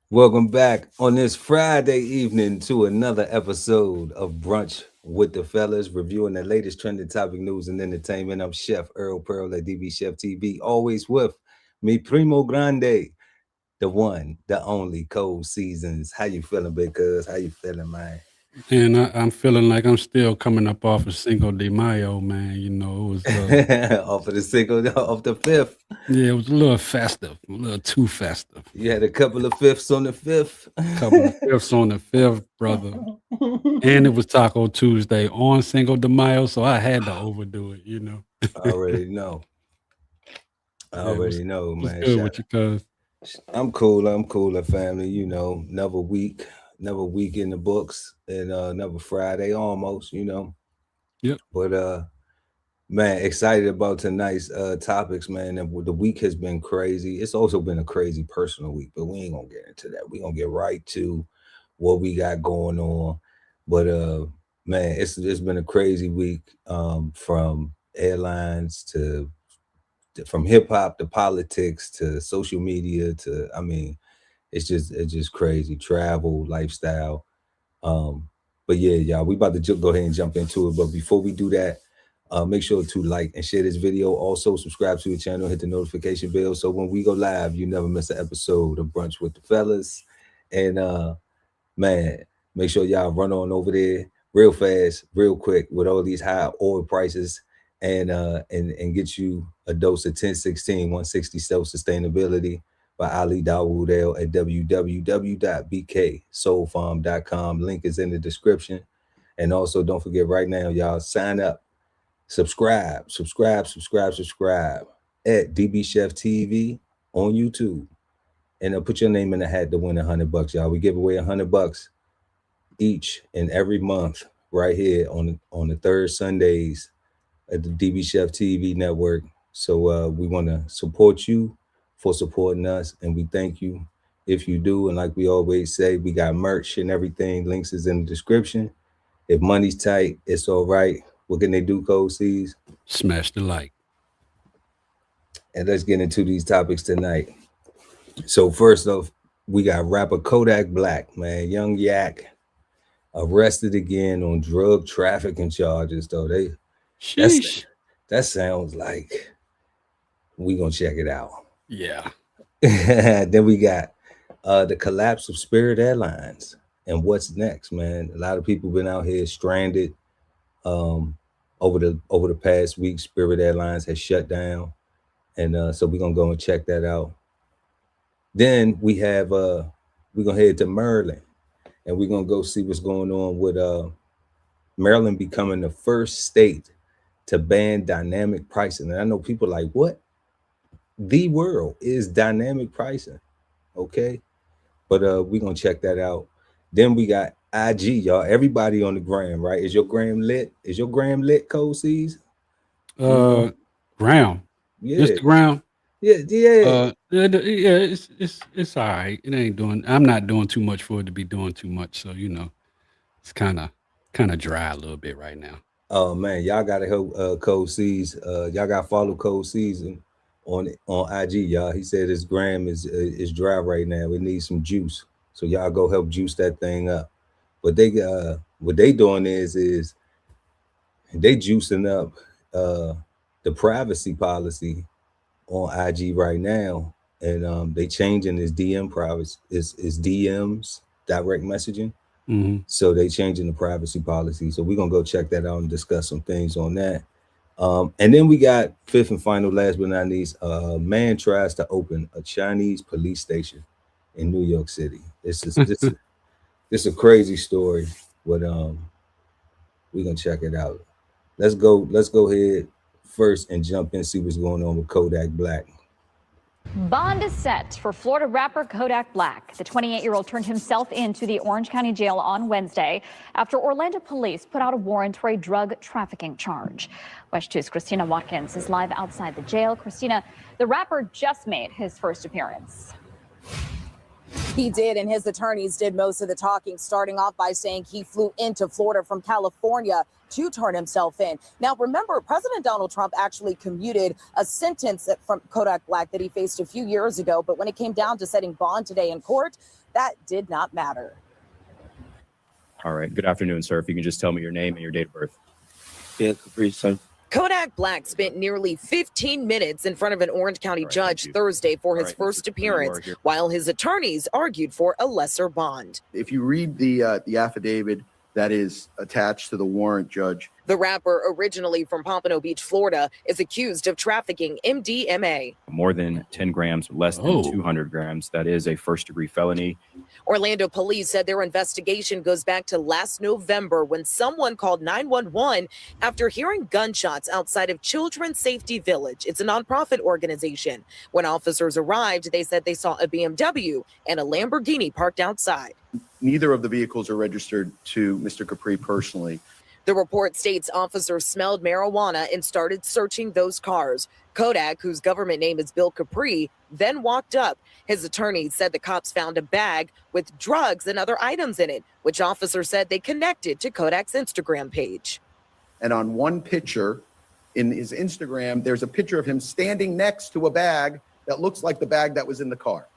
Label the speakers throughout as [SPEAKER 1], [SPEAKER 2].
[SPEAKER 1] Welcome back on this Friday evening to another episode of Brunch with the Fellas, reviewing the latest trending topic news and entertainment. I'm Chef Earl Pearl at DBCHEFTV, always with me, Primo Grande, the one, the only, Cold Seasons. How you feeling, big cuz? How you feeling, man?
[SPEAKER 2] And I'm feeling like I'm still coming up off of Cinco de Mayo, man. It was
[SPEAKER 1] Off of the single, off the fifth.
[SPEAKER 2] yeah, it was a little festive, a little too festive.
[SPEAKER 1] You had a couple of fifths on the fifth.
[SPEAKER 2] Couple of fifths on the fifth, brother. And it was Taco Tuesday on Cinco de Mayo, so I had to overdo it.
[SPEAKER 1] I already know. I
[SPEAKER 2] Yeah,
[SPEAKER 1] already know,
[SPEAKER 2] was
[SPEAKER 1] man.
[SPEAKER 2] good with you, cuz.
[SPEAKER 1] I'm cool. I'm cooler, family. Another week in the books, and another Friday almost.
[SPEAKER 2] Yep.
[SPEAKER 1] But man, excited about tonight's topics, man. And the week has been crazy. It's also been a crazy personal week, but we ain't gonna get into that. We gonna get right to what we got going on. But man, it's been a crazy week. From airlines from hip hop to politics to social media to it's just crazy travel lifestyle. Um but yeah, y'all, we about to go ahead and jump into it, but before we do that, make sure to like and share this video. Also subscribe to the channel, hit the notification bell, so when we go live you never miss an episode of Brunch with the Fellas. And man, make sure y'all run on over there real fast, real quick, with all these high oil prices, and get you a dose of 1016 160 self sustainability by Ali Dawood El at www.bksoulfarm.com. Link is in the description. And also, don't forget right now, y'all, sign up, subscribe at DB Chef TV on YouTube, and put your name in the hat to win $100, y'all. We give away $100 each and every month right here on the third Sundays at the DB Chef TV network. So we want to support you for supporting us, and we thank you if you do. And like we always say, we got merch and everything. Links is in the description. If money's tight, it's all right. What can they do, Code C's?
[SPEAKER 2] Smash the like.
[SPEAKER 1] And let's get into these topics tonight. So first off, we got rapper Kodak Black, man, young yak, arrested again on drug trafficking charges. Though that's
[SPEAKER 2] Sheesh.
[SPEAKER 1] that sounds like we gonna check it out.
[SPEAKER 2] Yeah.
[SPEAKER 1] Then we got the collapse of Spirit Airlines and what's next, man. A lot of people been out here stranded. Um, over the past week, Spirit Airlines has shut down, and so we're gonna go and check that out. Then we're gonna head to Maryland, and we're gonna go see what's going on with Maryland becoming the first state to ban dynamic pricing. And I know people like, what? The world is dynamic pricing, okay? But we're gonna check that out. Then we got IG, y'all. Everybody on the gram, right? Is your gram lit? Is your gram lit, Code C's? You know?
[SPEAKER 2] Uh Ground.
[SPEAKER 1] Yeah,
[SPEAKER 2] Instagram.
[SPEAKER 1] yeah, yeah.
[SPEAKER 2] Yeah, it's all right. It ain't doing. I'm not doing too much for it to be doing too much. So it's kind of dry a little bit right now.
[SPEAKER 1] Oh man, y'all gotta help Code C's. Y'all gotta follow Code C's on IG, y'all. He said his gram is dry right now. It needs some juice. So y'all go help juice that thing up. But what they doing is they juicing up uh the privacy policy on IG right now. And they changing his DM privacy is DMs, direct messaging.
[SPEAKER 2] Hmm.
[SPEAKER 1] So they changing the privacy policy. So we're gonna go check that out and discuss some things on that. And then we got fifth and final, last but not least, a man tries to open a Chinese police station in New York City. This is a crazy story, but we're gonna check it out. Let's go ahead first and jump in, see what's going on with Kodak Black.
[SPEAKER 3] Bond is set for Florida rapper Kodak Black. The 28-year-old turned himself into the Orange County Jail on Wednesday after Orlando police put out a warrant for a drug trafficking charge. West 2's Christina Watkins is live outside the jail. Christina, the rapper just made his first appearance.
[SPEAKER 4] He did, and his attorneys did most of the talking, starting off by saying he flew into Florida from California to turn himself in. Now, remember, President Donald Trump actually commuted a sentence from Kodak Black that he faced a few years ago, but when it came down to setting bond today in court, that did not matter.
[SPEAKER 5] All right. Good afternoon, sir. If you can just tell me your name and your date of birth.
[SPEAKER 6] Yeah, Capri Sun.
[SPEAKER 4] Kodak Black spent nearly 15 minutes in front of an Orange County judge Thursday for his first appearance, while his attorneys argued for a lesser bond.
[SPEAKER 6] If you read the affidavit that is attached to the warrant, Judge,
[SPEAKER 4] the rapper, originally from Pompano Beach, Florida, is accused of trafficking MDMA.
[SPEAKER 5] More than 10 grams, less than 200 grams. That is a first-degree felony.
[SPEAKER 4] Orlando police said their investigation goes back to last November when someone called 911 after hearing gunshots outside of Children's Safety Village. It's a nonprofit organization. When officers arrived, they said they saw a BMW and a Lamborghini parked outside.
[SPEAKER 6] neither of the vehicles are registered to Mr. Capri personally.
[SPEAKER 4] The report states officers smelled marijuana and started searching those cars. Kodak, whose government name is Bill Capri, then walked up. His attorneys said the cops found a bag with drugs and other items in it, which officers said they connected to Kodak's Instagram page.
[SPEAKER 6] And on one picture in his Instagram, there's a picture of him standing next to a bag that looks like the bag that was in the car.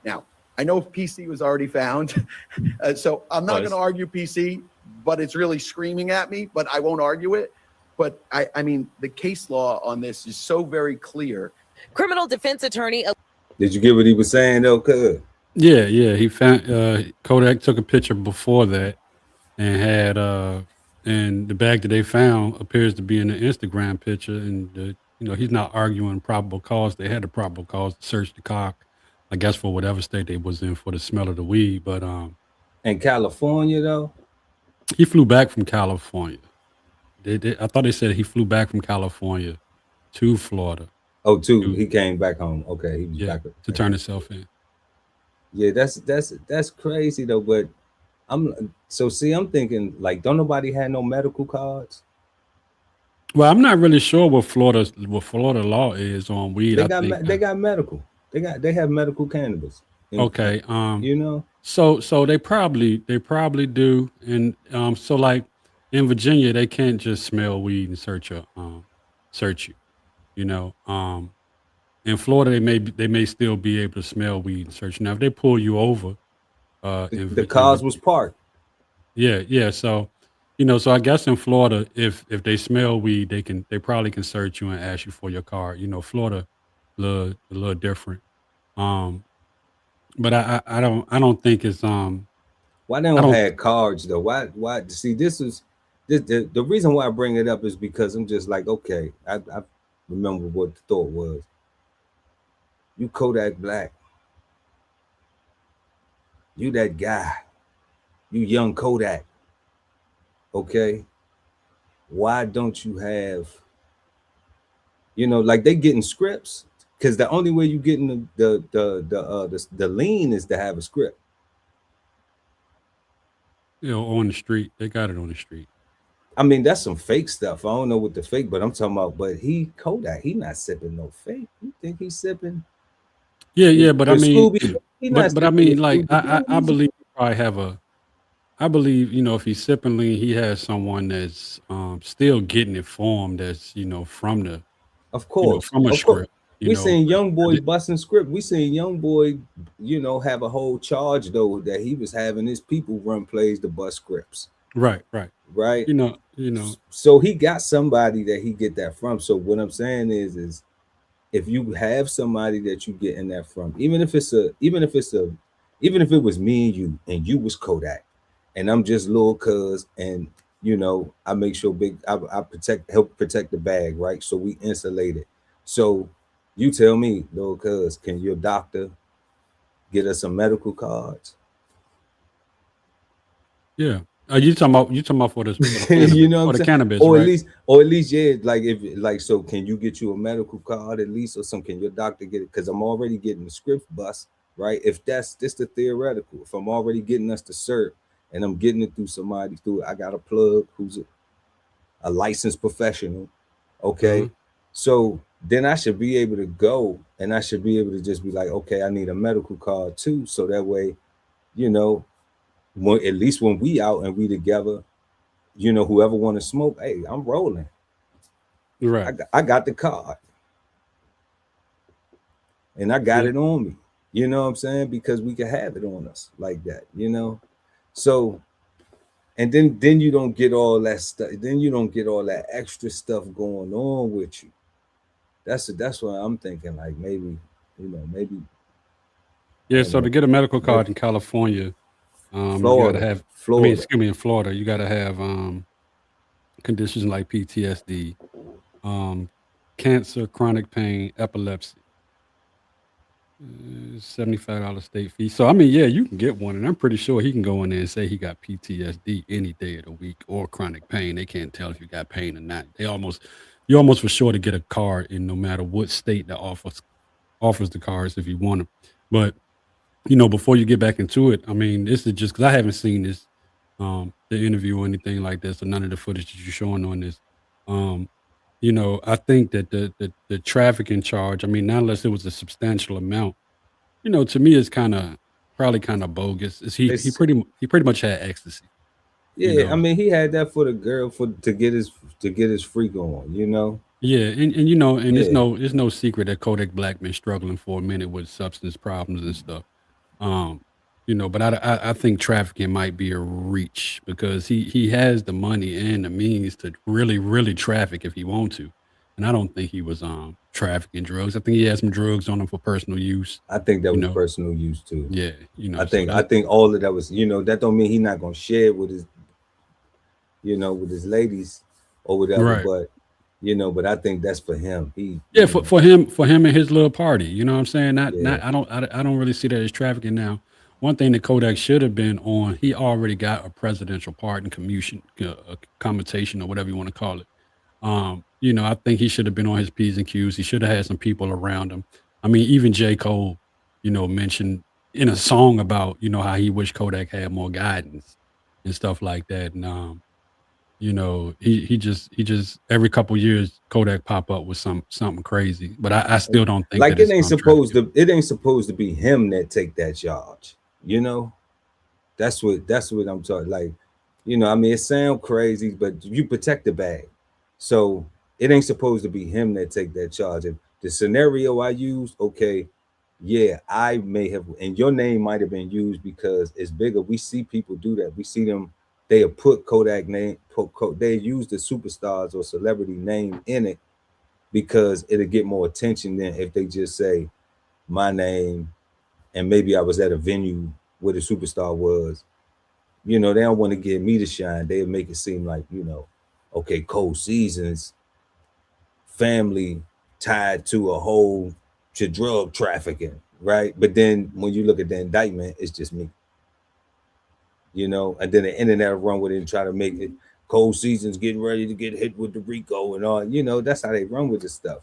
[SPEAKER 6] Now, I know PC was already found, so I'm not going to argue PC, but it's really screaming at me, but I won't argue it. But I mean, the case law on this is so very clear.
[SPEAKER 4] Criminal defense attorney.
[SPEAKER 1] Did you get what he was saying though, cuz?
[SPEAKER 2] Yeah. He found Kodak took a picture before that and had and the bag that they found appears to be in the Instagram picture. And he's not arguing probable cause. They had the probable cause to search the car, I guess, for whatever state they was in for the smell of the weed. But
[SPEAKER 1] in California though,
[SPEAKER 2] he flew back from California. I thought they said he flew back from California to Florida.
[SPEAKER 1] Oh, he came back home. Okay, he was back
[SPEAKER 2] to turn himself in.
[SPEAKER 1] Yeah, that's crazy though. But I'm thinking like, don't nobody have no medical cards?
[SPEAKER 2] Well, I'm not really sure what Florida law is on weed.
[SPEAKER 1] They got medical. They have medical cannabis.
[SPEAKER 2] Okay. So they probably do, and so like in Virginia they can't just smell weed and search you. In Florida they may still be able to smell weed and search you. Now if they pull you over,
[SPEAKER 1] the cars was parked.
[SPEAKER 2] Yeah. So so I guess in Florida, if they smell weed, they probably can search you and ask you for your car. Florida a little different. But I don't think it's
[SPEAKER 1] why they don't have cards though? Why see the reason why I bring it up is because I'm just like, okay, I remember what the thought was. You Kodak Black. You that guy. You young Kodak. Okay. Why don't you have, like they getting scripts? Because the only way you getting the lean is to have a script.
[SPEAKER 2] On the street. They got it on the street.
[SPEAKER 1] I mean, that's some fake stuff. I don't know what the fake, but I'm talking about. But Kodak, he not sipping no fake. You think he's sipping?
[SPEAKER 2] Yeah. But I mean, but I mean, like I believe he probably have I believe if he's sipping lean, he has someone that's still getting it formed as from the,
[SPEAKER 1] of course,
[SPEAKER 2] from a script.
[SPEAKER 1] We seen young boy busting script. We seen young boy, have a whole charge though that he was having his people run plays to bust scripts.
[SPEAKER 2] Right.
[SPEAKER 1] So he got somebody that he get that from. So what I'm saying is if you have somebody that you getting that from, even if it was me and you was Kodak, and I'm just little cuz, and I make sure I help protect the bag, right? So we insulate it. So you tell me, little cuz, can your doctor get us some medical cards?
[SPEAKER 2] Yeah. You talking about for the cannabis, the cannabis,
[SPEAKER 1] or
[SPEAKER 2] right?
[SPEAKER 1] at least, yeah. Like so, can you get you a medical card at least, or something? Can your doctor get it? Because I'm already getting the script bus, right? If that's just the theoretical, if I'm already getting us the cert and I'm getting it through somebody, I got a plug who's a licensed professional, okay. So then I should be able to go and I should be able to just be like, okay, I need a medical card too. So that way, you know, at least when we out and we together, you know, whoever want to smoke, hey, I'm rolling.
[SPEAKER 2] Right.
[SPEAKER 1] I got the card. And I got it on me. You know what I'm saying? Because we can have it on us like that, you know? So, and then you don't get all that stuff. Then you don't get all that extra stuff going on with you. That's what I'm thinking. Like maybe, you know, maybe.
[SPEAKER 2] Yeah. So to get a medical card in California, you gotta have. I mean, excuse me, in Florida, you gotta have conditions like PTSD, cancer, chronic pain, epilepsy. $75 state fee. So I mean, yeah, you can get one, and I'm pretty sure he can go in there and say he got PTSD any day of the week or chronic pain. They can't tell if you got pain or not. You almost for sure to get a card in no matter what state that offers the cards if you want them. But you know, before you get back into it, I mean, this is just because I haven't seen this, the interview or anything like this, or none of the footage that you're showing on this. You know, I think that the trafficking charge, I mean, not unless it was a substantial amount, you know, to me, it's probably kind of bogus. He pretty much had ecstasy.
[SPEAKER 1] Yeah,
[SPEAKER 2] you know?
[SPEAKER 1] I mean, he had that for the girl to get his freak on, you know.
[SPEAKER 2] Yeah, and you know, and it's no secret that Kodak Black been struggling for a minute with substance problems and stuff. You know, but I think trafficking might be a reach because he has the money and the means to really traffic if he want to, and I don't think he was trafficking drugs. I think he had some drugs on him for personal use.
[SPEAKER 1] I think that was personal use too.
[SPEAKER 2] Yeah, you know,
[SPEAKER 1] I think all of that was, you know, that don't mean he's not gonna share with his, you know, with his ladies or whatever,
[SPEAKER 2] right.
[SPEAKER 1] But you know, but I think that's for him.
[SPEAKER 2] For him and his little party. You know what I'm saying? I don't really see that as trafficking now. One thing that Kodak should have been on, he already got a presidential pardon commutation or whatever you want to call it. You know, I think he should have been on his P's and Q's. He should have had some people around him. I mean, even J. Cole, you know, mentioned in a song about, you know, how he wished Kodak had more guidance and stuff like that. And you know, he just every couple years Kodak pop up with something crazy. But I still don't think
[SPEAKER 1] like it ain't supposed to be him that take that charge. You know, that's what I'm talking. Like, you know, I mean, it sounds crazy, but you protect the bag, so it ain't supposed to be him that take that charge. And the scenario I used, okay, yeah, I may have, and your name might have been used because it's bigger. We see people do that. We see them. They have put Kodak name. They use the superstars or celebrity name in it because it'll get more attention than if they just say my name. And maybe I was at a venue where the superstar was, you know, they don't want to get me to shine. They'll make it seem like, you know, okay, Cold Seasons family tied to a whole to drug trafficking, right? But then when you look at the indictment, it's just me, you know, and then the internet run with it and try to make it Cold Seasons getting ready to get hit with the RICO and all, you know, that's how they run with this stuff.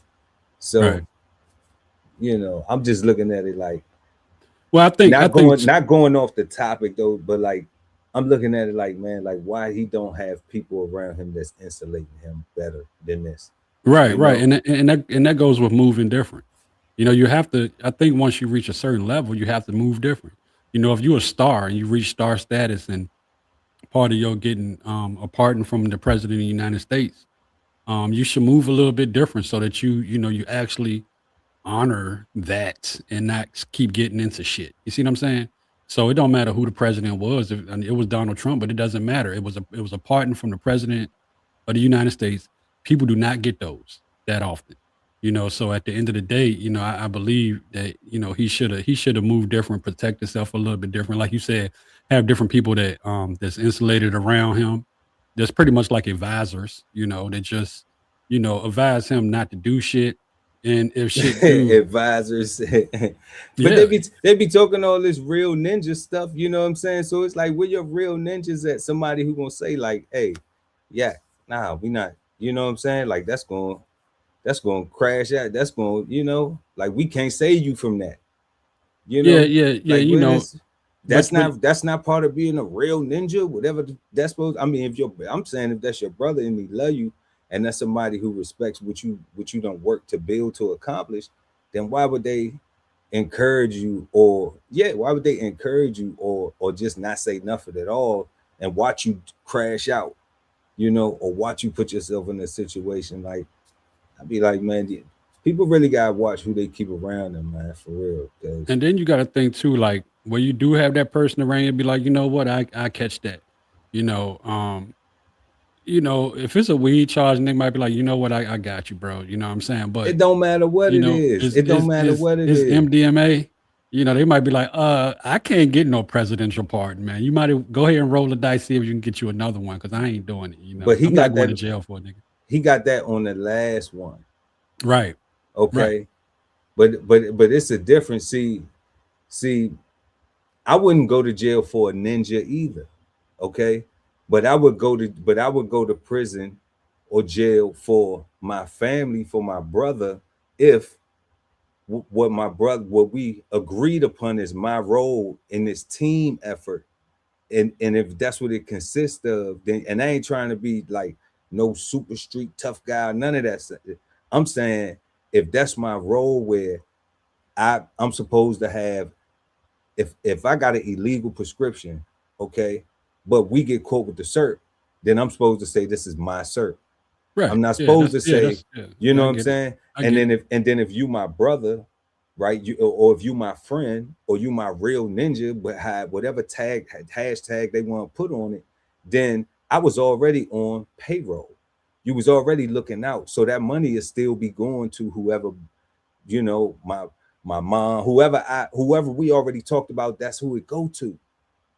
[SPEAKER 1] So, you know, I'm just looking at it like,
[SPEAKER 2] well, I think
[SPEAKER 1] not going off the topic though, but like I'm looking at it like, man, like why he don't have people around him that's insulating him better than this.
[SPEAKER 2] Right, right. And that goes with moving different. You know, you have to, I think once you reach a certain level, you have to move different. You know, if you're a star and you reach star status and part of your getting a pardon from the president of the United States, you should move a little bit different so that you actually honor that and not keep getting into shit. You see what I'm saying? So it don't matter who the president was. It was Donald Trump, but it doesn't matter. It was a pardon from the president of the United States. People do not get those that often, you know. So at the end of the day, you know, I believe that, you know, he should have moved different, protect himself a little bit different. Like you said, have different people that that's insulated around him. That's pretty much like advisors, you know, that just, you know, advise him not to do shit. And if shit
[SPEAKER 1] advisors, but they be talking all this real ninja stuff, you know what I'm saying? So it's like, where your real ninjas at? Somebody who gonna say like, hey, yeah, nah, we not, you know what I'm saying? Like that's going to crash out. That's going, you know, like we can't save you from that. You know,
[SPEAKER 2] like, you know,
[SPEAKER 1] that's not part of being a real ninja, whatever that's supposed. I mean, I'm saying if that's your brother and he love you and that's somebody who respects what you don't work to build to accomplish, then why would they encourage you, or why would they encourage you, or just not say nothing at all and watch you crash out, or watch you put yourself in a situation? Like, I'd be like, man, people really gotta watch who they keep around them, man, for real.
[SPEAKER 2] And then you got to think too, like, where you do have that person around you, be like, you know what, I catch that, if it's a weed charge, and they might be like, you know what, I got you, bro. You know what I'm saying? But
[SPEAKER 1] it don't matter what it is. It don't matter what it is.
[SPEAKER 2] MDMA. They might be like, I can't get no presidential pardon, man. You might go ahead and roll the dice, see if you can get you another one, because I ain't doing it.
[SPEAKER 1] But
[SPEAKER 2] I'm not going to jail for it, nigga.
[SPEAKER 1] He got that on the last one.
[SPEAKER 2] Right.
[SPEAKER 1] Okay. Right. But it's a difference. See, I wouldn't go to jail for a ninja either. Okay. But I would go to prison or jail for my family, for my brother, if what we agreed upon is my role in this team effort, and if that's what it consists of, then, and I ain't trying to be like no super street tough guy, none of that. I'm saying if that's my role, where I'm supposed to have, if I got an illegal prescription, okay, but we get caught with the cert, then I'm supposed to say this is my cert. Right. I'm not supposed to say, you know what I'm saying? And then if you my brother, right, or if you my friend, or you my real ninja, but have whatever hashtag they want to put on it, then I was already on payroll. You was already looking out. So that money is still be going to whoever, my mom, whoever we already talked about, that's who it go to.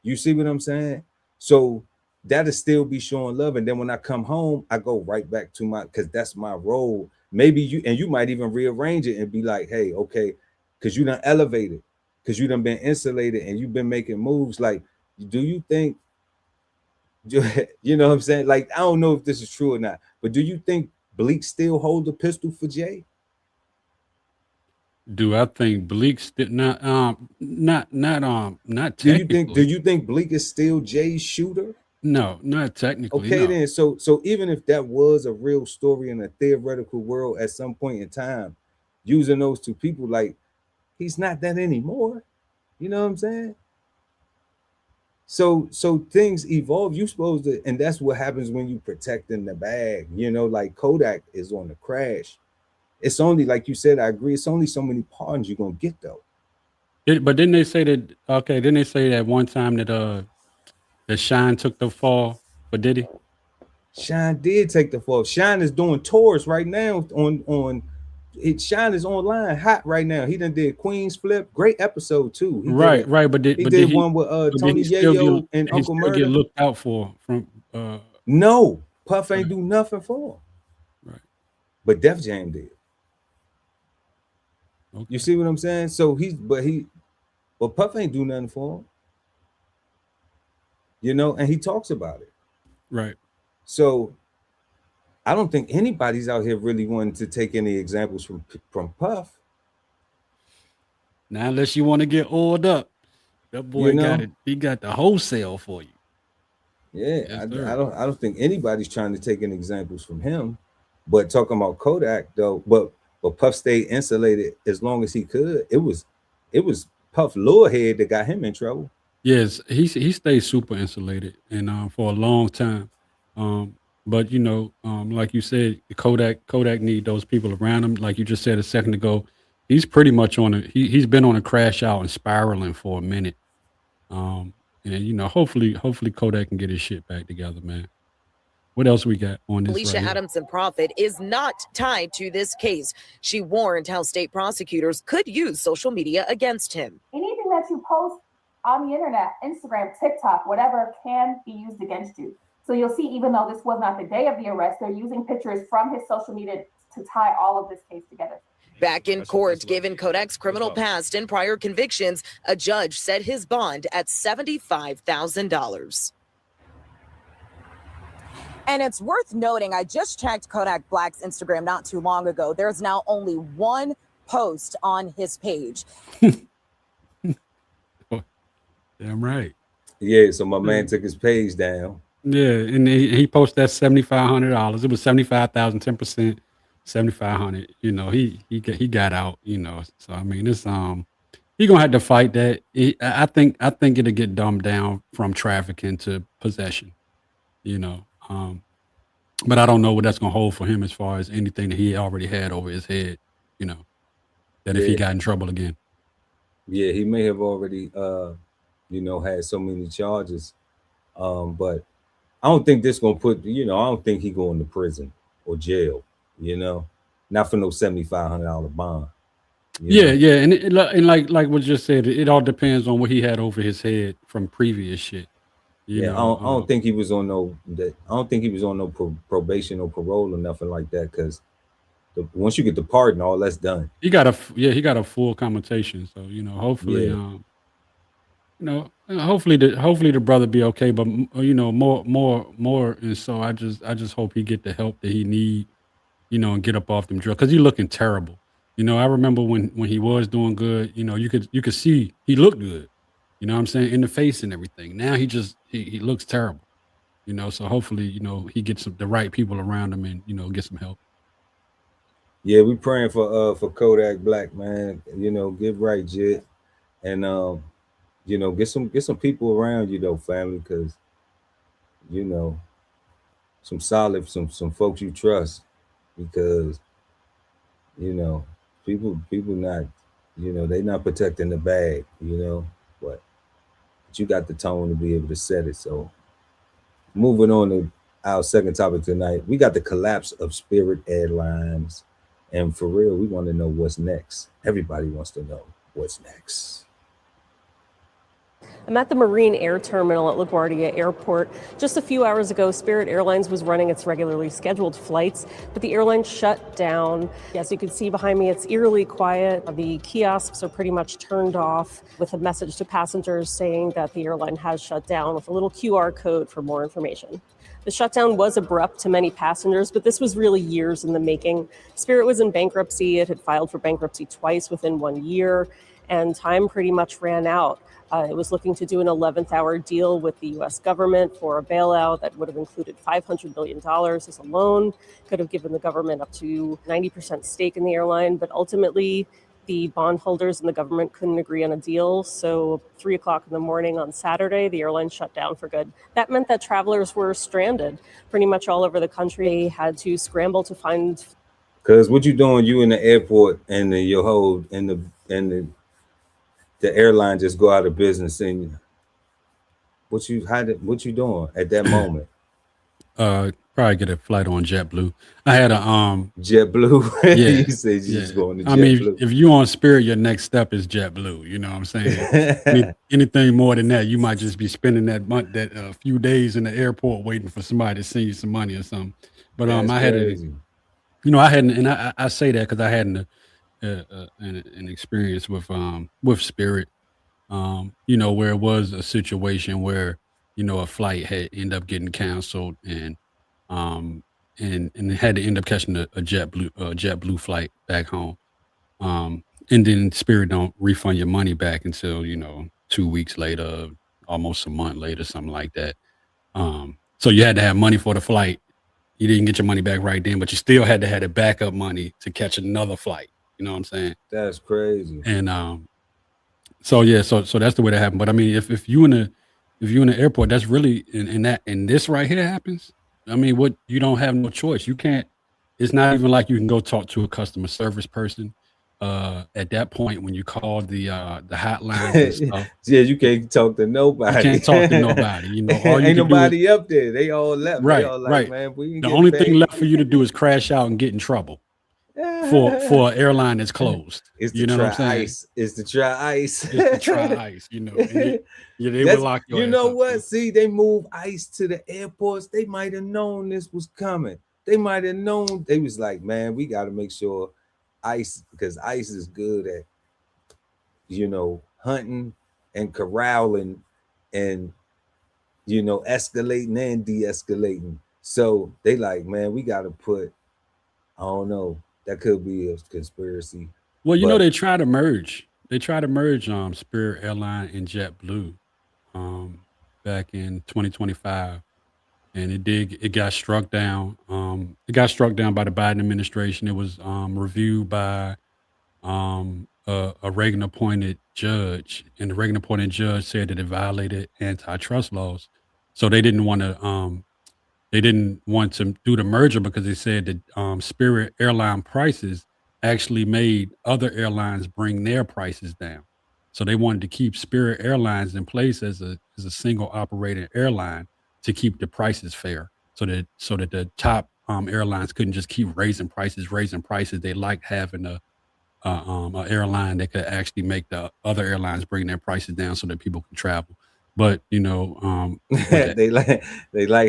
[SPEAKER 1] You see what I'm saying? So that'll still be showing love. And then when I come home, I go right back to because that's my role. Maybe you might even rearrange it and be like, hey, okay, because you done elevated, because you done been insulated and you've been making moves. Like, do you think, you know what I'm saying? Like, I don't know if this is true or not, but do you think Bleak still hold the pistol for Jay?
[SPEAKER 2] Do I think Bleak still not technically?
[SPEAKER 1] Do you think Bleak is still Jay's shooter?
[SPEAKER 2] No, not technically.
[SPEAKER 1] Okay,
[SPEAKER 2] no.
[SPEAKER 1] then so even if that was a real story in a theoretical world at some point in time, using those two people, like, he's not that anymore. You know what I'm saying? So things evolve. You supposed to, and that's what happens when you protecting the bag. Like Kodak is on the crash. It's only, like you said, I agree, it's only so many pardons you're gonna get though.
[SPEAKER 2] But didn't they say that? Okay, didn't they say that one time that Shine took the fall for Diddy?
[SPEAKER 1] Shine did take the fall. Shine is doing tours right now on it. Shine is online hot right now. He done did Queen's Flip, great episode too. He
[SPEAKER 2] right. But
[SPEAKER 1] he did one with Tony Yayo and Uncle Murder.
[SPEAKER 2] Get looked out for from.
[SPEAKER 1] No, Puff ain't do nothing for him.
[SPEAKER 2] Right.
[SPEAKER 1] But Def Jam did.
[SPEAKER 2] Okay.
[SPEAKER 1] You see what I'm saying? So but Puff ain't do nothing for him. And he talks about it.
[SPEAKER 2] Right.
[SPEAKER 1] So I don't think anybody's out here really wanting to take any examples from Puff.
[SPEAKER 2] Now, unless you want to get oiled up, that boy got it. He got the wholesale for you.
[SPEAKER 1] Yeah, yes, I don't think anybody's trying to take any examples from him. But talking about Kodak though, but Puff stayed insulated as long as he could. It was Puff Lorehead that got him in trouble.
[SPEAKER 2] Yes, he stayed super insulated and for a long time. But like you said, Kodak need those people around him. Like you just said a second ago, he's pretty much he's been on a crash out and spiraling for a minute. And hopefully Kodak can get his shit back together, man. What else we got on this?
[SPEAKER 4] Alicia Adamson Prophet is not tied to this case. She warned how state prosecutors could use social media against him.
[SPEAKER 7] Anything that you post on the internet, Instagram, TikTok, whatever, can be used against you. So you'll see, even though this was not the day of the arrest, they're using pictures from his social media to tie all of this case together.
[SPEAKER 4] Back in court, given Kodak's criminal past and prior convictions, a judge set his bond at $75,000. And it's worth noting, I just checked Kodak Black's Instagram not too long ago. There's now only one post on his page.
[SPEAKER 2] Damn right.
[SPEAKER 1] Yeah, so my man took his page down.
[SPEAKER 2] Yeah, and he posted that $7,500. It was 75,000, 10%, 7,500. You know, he got out. You know, so I mean, it's he gonna have to fight that. I think it'll get dumbed down from trafficking to possession. You know, but I don't know what that's gonna hold for him as far as anything that he already had over his head. You know, that if he
[SPEAKER 1] Yeah,
[SPEAKER 2] got in trouble again.
[SPEAKER 1] yeah, he may have already had so many charges. But I don't think this gonna put, I don't think he going to prison or jail, you know, not for no $7,500 bond, you
[SPEAKER 2] Yeah,
[SPEAKER 1] know.
[SPEAKER 2] yeah, and like what just said, it all depends on what he had over his head from previous shit. You
[SPEAKER 1] Yeah,
[SPEAKER 2] know,
[SPEAKER 1] I don't think he was on I don't think he was on no probation or parole or nothing like that. Because once you get the pardon, all that's done.
[SPEAKER 2] he got a full commutation. So you know, hopefully,
[SPEAKER 1] Yeah,
[SPEAKER 2] hopefully the brother be okay. But you know, more, and so I just hope he get the help that he need. You know, and get up off them drugs because he looking terrible. You know, I remember when he was doing good. You know, you could see he looked good. You know what I'm saying, in the face and everything. Now he looks terrible. You know, so hopefully, you know, he gets the right people around him and, you know, get some help.
[SPEAKER 1] yeah, we praying for Kodak Black, man. You know, get right, Jit, and get some people around you though, family, because you know some solid some folks you trust, because you know people not, they not protecting the bag, but you got the tone to be able to set it. So moving on to our second topic tonight, we got the collapse of Spirit Airlines, and for real, we want to know what's next. Everybody wants to know what's next.
[SPEAKER 8] I'm at the Marine Air Terminal at LaGuardia Airport. Just a few hours ago, Spirit Airlines was running its regularly scheduled flights, but the airline shut down. As you can see behind me, it's eerily quiet. The kiosks are pretty much turned off with a message to passengers saying that the airline has shut down with a little QR code for more information. The shutdown was abrupt to many passengers, but this was really years in the making. Spirit was in bankruptcy. It had filed for bankruptcy twice within 1 year, and time pretty much ran out. It was looking to do an 11th hour deal with the U.S. government for a bailout that would have included $500 billion as a loan, could have given the government up to 90% stake in the airline, but ultimately the bondholders and the government couldn't agree on a deal. So 3 o'clock in the morning on Saturday, the airline shut down for good. That meant that travelers were stranded pretty much all over the country. They had to scramble to find.
[SPEAKER 1] Cause what you doing? You in the airport and your whole and the airline just go out of business, and what you doing at that moment?
[SPEAKER 2] Probably get a flight on JetBlue. I had a
[SPEAKER 1] JetBlue.
[SPEAKER 2] yeah,
[SPEAKER 1] You said you
[SPEAKER 2] yeah.
[SPEAKER 1] just going to
[SPEAKER 2] I mean,
[SPEAKER 1] JetBlue.
[SPEAKER 2] if you on Spirit, your next step is JetBlue. You know what I'm saying? Anything more than that, you might just be spending that month, that few days in the airport waiting for somebody to send you some money or something. But
[SPEAKER 1] That's
[SPEAKER 2] I had
[SPEAKER 1] crazy.
[SPEAKER 2] I hadn't, and I say that because I had an experience with Spirit. You know, where it was a situation where, you know, a flight had ended up getting canceled um and had to end up catching a JetBlue flight back home. And then Spirit don't refund your money back until, you know, 2 weeks later, almost a month later, something like that. So you had to have money for the flight. You didn't get your money back right then, but you still had to have the backup money to catch another flight. You know what I'm saying?
[SPEAKER 1] That's crazy.
[SPEAKER 2] And so yeah, so that's the way that happened. But I mean, if you in the airport, that's really and this right here happens. I mean, what you don't have no choice. You can't. It's not even like you can go talk to a customer service person. At that point, when you call the hotlines and stuff,
[SPEAKER 1] Yeah, you can't talk to nobody.
[SPEAKER 2] you can't talk to nobody. You know, all you
[SPEAKER 1] Ain't
[SPEAKER 2] can do is
[SPEAKER 1] nobody up there. They all left. They
[SPEAKER 2] right,
[SPEAKER 1] all like,
[SPEAKER 2] right.
[SPEAKER 1] man, we
[SPEAKER 2] The
[SPEAKER 1] get
[SPEAKER 2] only
[SPEAKER 1] paid.
[SPEAKER 2] thing left for you to do is crash out and get in trouble for an airline that's closed.
[SPEAKER 1] It's
[SPEAKER 2] You
[SPEAKER 1] to
[SPEAKER 2] know what
[SPEAKER 1] try
[SPEAKER 2] I'm saying?
[SPEAKER 1] ice. It's to try ice.
[SPEAKER 2] It's to try ice. You know, and they will lock your
[SPEAKER 1] You
[SPEAKER 2] ass
[SPEAKER 1] know
[SPEAKER 2] up.
[SPEAKER 1] what? See, they move ice to the airports. They might have known this was coming. They might have known. They was like, man, we got to make sure ice, because ice is good at, hunting and corralling and, escalating and de-escalating. So they like, man, we got to put, I don't know, that could be a conspiracy.
[SPEAKER 2] Well, you know,
[SPEAKER 1] But
[SPEAKER 2] they try to merge. They try to merge Spirit Airline and JetBlue back in 2025. and it got struck down. It got struck down by the Biden administration. It was reviewed by a Reagan appointed judge, and the Reagan appointed judge said that it violated antitrust laws. So they didn't want to do the merger because they said that Spirit airline prices actually made other airlines bring their prices down. So they wanted to keep Spirit Airlines in place as a single operating airline to keep the prices fair, so that the top airlines couldn't just keep raising prices. They like having a airline that could actually make the other airlines bring their prices down so that people can travel. But
[SPEAKER 1] they like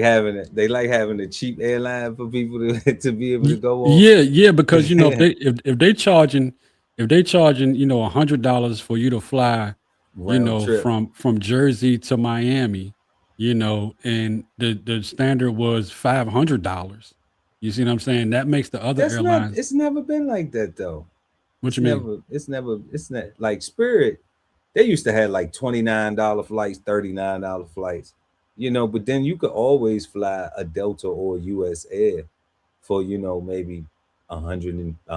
[SPEAKER 1] having a cheap airline for people to be able to go on.
[SPEAKER 2] yeah, because if they charging $100 for you to fly,
[SPEAKER 1] Round trip.
[SPEAKER 2] from Jersey to Miami, and the standard was $500. You see what I'm saying? That makes the other airlines.
[SPEAKER 1] It's never been like that though.
[SPEAKER 2] What you mean?
[SPEAKER 1] It's not like Spirit. They used to have like $29 flights, $39 flights, but then you could always fly a Delta or a US Air for, maybe $120.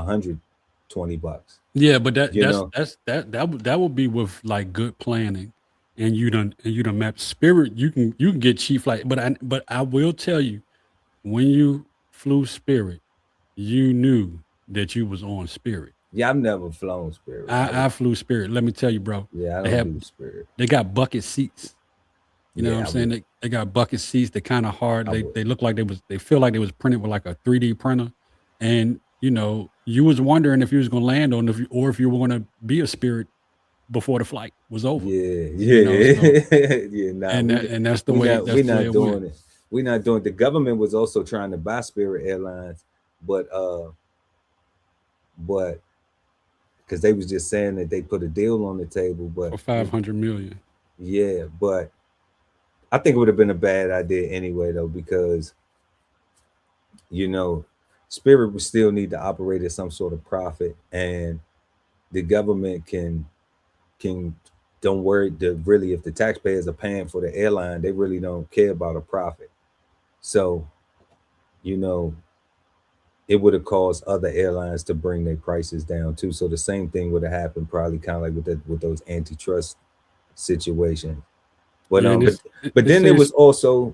[SPEAKER 2] Yeah, but that would be with like good planning, and you done map Spirit. You can get cheap flight, but I will tell you, when you flew Spirit, you knew that you was on Spirit.
[SPEAKER 1] Yeah, I've never flown Spirit.
[SPEAKER 2] I flew Spirit. Let me tell you, bro.
[SPEAKER 1] Yeah, I don't do Spirit.
[SPEAKER 2] They got bucket seats. You know what I'm saying? They got bucket seats. They're kind of hard. They look like they feel like they was printed with like a 3D printer. And you was wondering if you was gonna land on or if you were gonna be a Spirit before the flight was over.
[SPEAKER 1] Yeah. Yeah. Nah,
[SPEAKER 2] and that's the way
[SPEAKER 1] we're not doing it. We're not doing it. The government was also trying to buy Spirit Airlines, but because they was just saying that they put a deal on the table, but
[SPEAKER 2] for $500 million.
[SPEAKER 1] Yeah, but I think it would have been a bad idea anyway, though, because Spirit would still need to operate at some sort of profit, and the government can don't worry. Really, if the taxpayers are paying for the airline, they really don't care about a profit. So, it would have caused other airlines to bring their prices down too. So the same thing would have happened, probably kind of like with those antitrust situations. But then there was also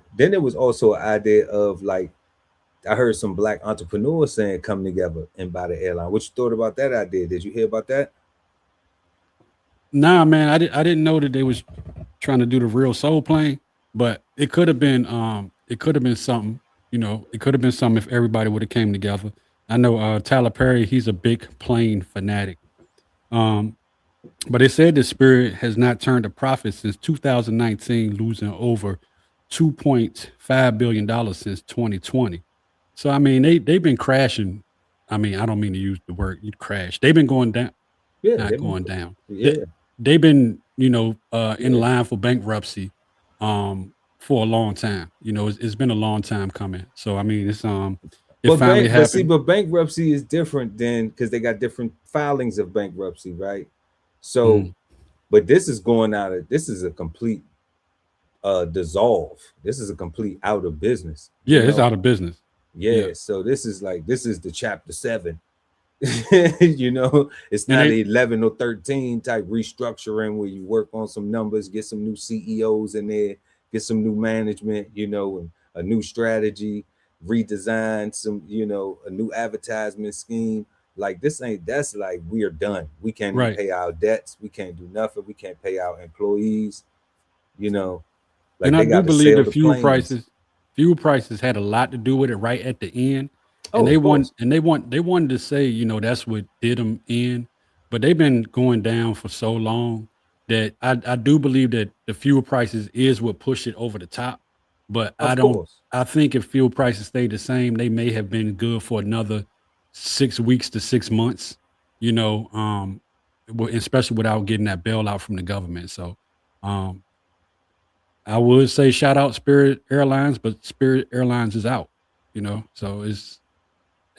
[SPEAKER 1] an idea of like, I heard some Black entrepreneurs saying come together and buy the airline. What you thought about that idea? Did you hear about that?
[SPEAKER 2] Nah, man, I didn't know that they was trying to do the real soul plane, but it could have been something. It could have been something if everybody would have came together. I know Tyler Perry, he's a big plane fanatic. But they said the Spirit has not turned a profit since 2019, losing over $2.5 billion since 2020. So, I mean, they've been crashing. I mean, I don't mean to use the word crash. They've been going down.
[SPEAKER 1] Yeah,
[SPEAKER 2] not going down.
[SPEAKER 1] Yeah.
[SPEAKER 2] They've been, in line for bankruptcy for a long time. It's been a long time coming. So, I mean, it finally happened.
[SPEAKER 1] But bankruptcy is different than, because they got different filings of bankruptcy, right? So, but this is a complete dissolve. This is a complete out of business.
[SPEAKER 2] Yeah, it's out of business.
[SPEAKER 1] Yeah. So this is the chapter 7. It's not 11 or 13 type restructuring where you work on some numbers, get some new CEOs in there, get some new management, and a new strategy, redesign some, a new advertisement scheme. Like that's like, we are done. We can't even pay our debts. We can't do nothing. We can't pay our employees,
[SPEAKER 2] and I do believe the fuel prices had a lot to do with it right at the end. And they wanted to say, that's what did them in, but they've been going down for so long that I do believe that the fuel prices is what pushed it over the top. But I think if fuel prices stayed the same, they may have been good for another 6 weeks to 6 months, especially without getting that bailout from the government. So I would say shout out Spirit Airlines, but Spirit Airlines is out, so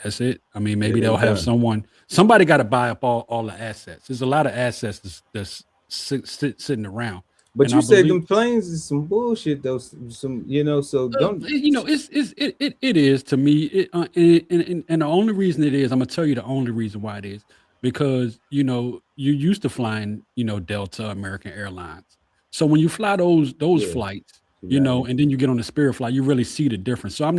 [SPEAKER 2] that's it. I mean, maybe they'll have somebody got to buy up all the assets. There's a lot of assets that's sitting around.
[SPEAKER 1] But
[SPEAKER 2] And
[SPEAKER 1] you
[SPEAKER 2] I
[SPEAKER 1] said
[SPEAKER 2] believe,
[SPEAKER 1] them planes is some bullshit though. Some so don't.
[SPEAKER 2] you know, it is to me. And the only reason it is, I'm gonna tell you the only reason why it is because you know you used to flying, you know, Delta, American Airlines. So when you fly those
[SPEAKER 1] Yeah,
[SPEAKER 2] flights, you know,
[SPEAKER 1] United.
[SPEAKER 2] and then you get on the Spirit flight, you really see the difference. So I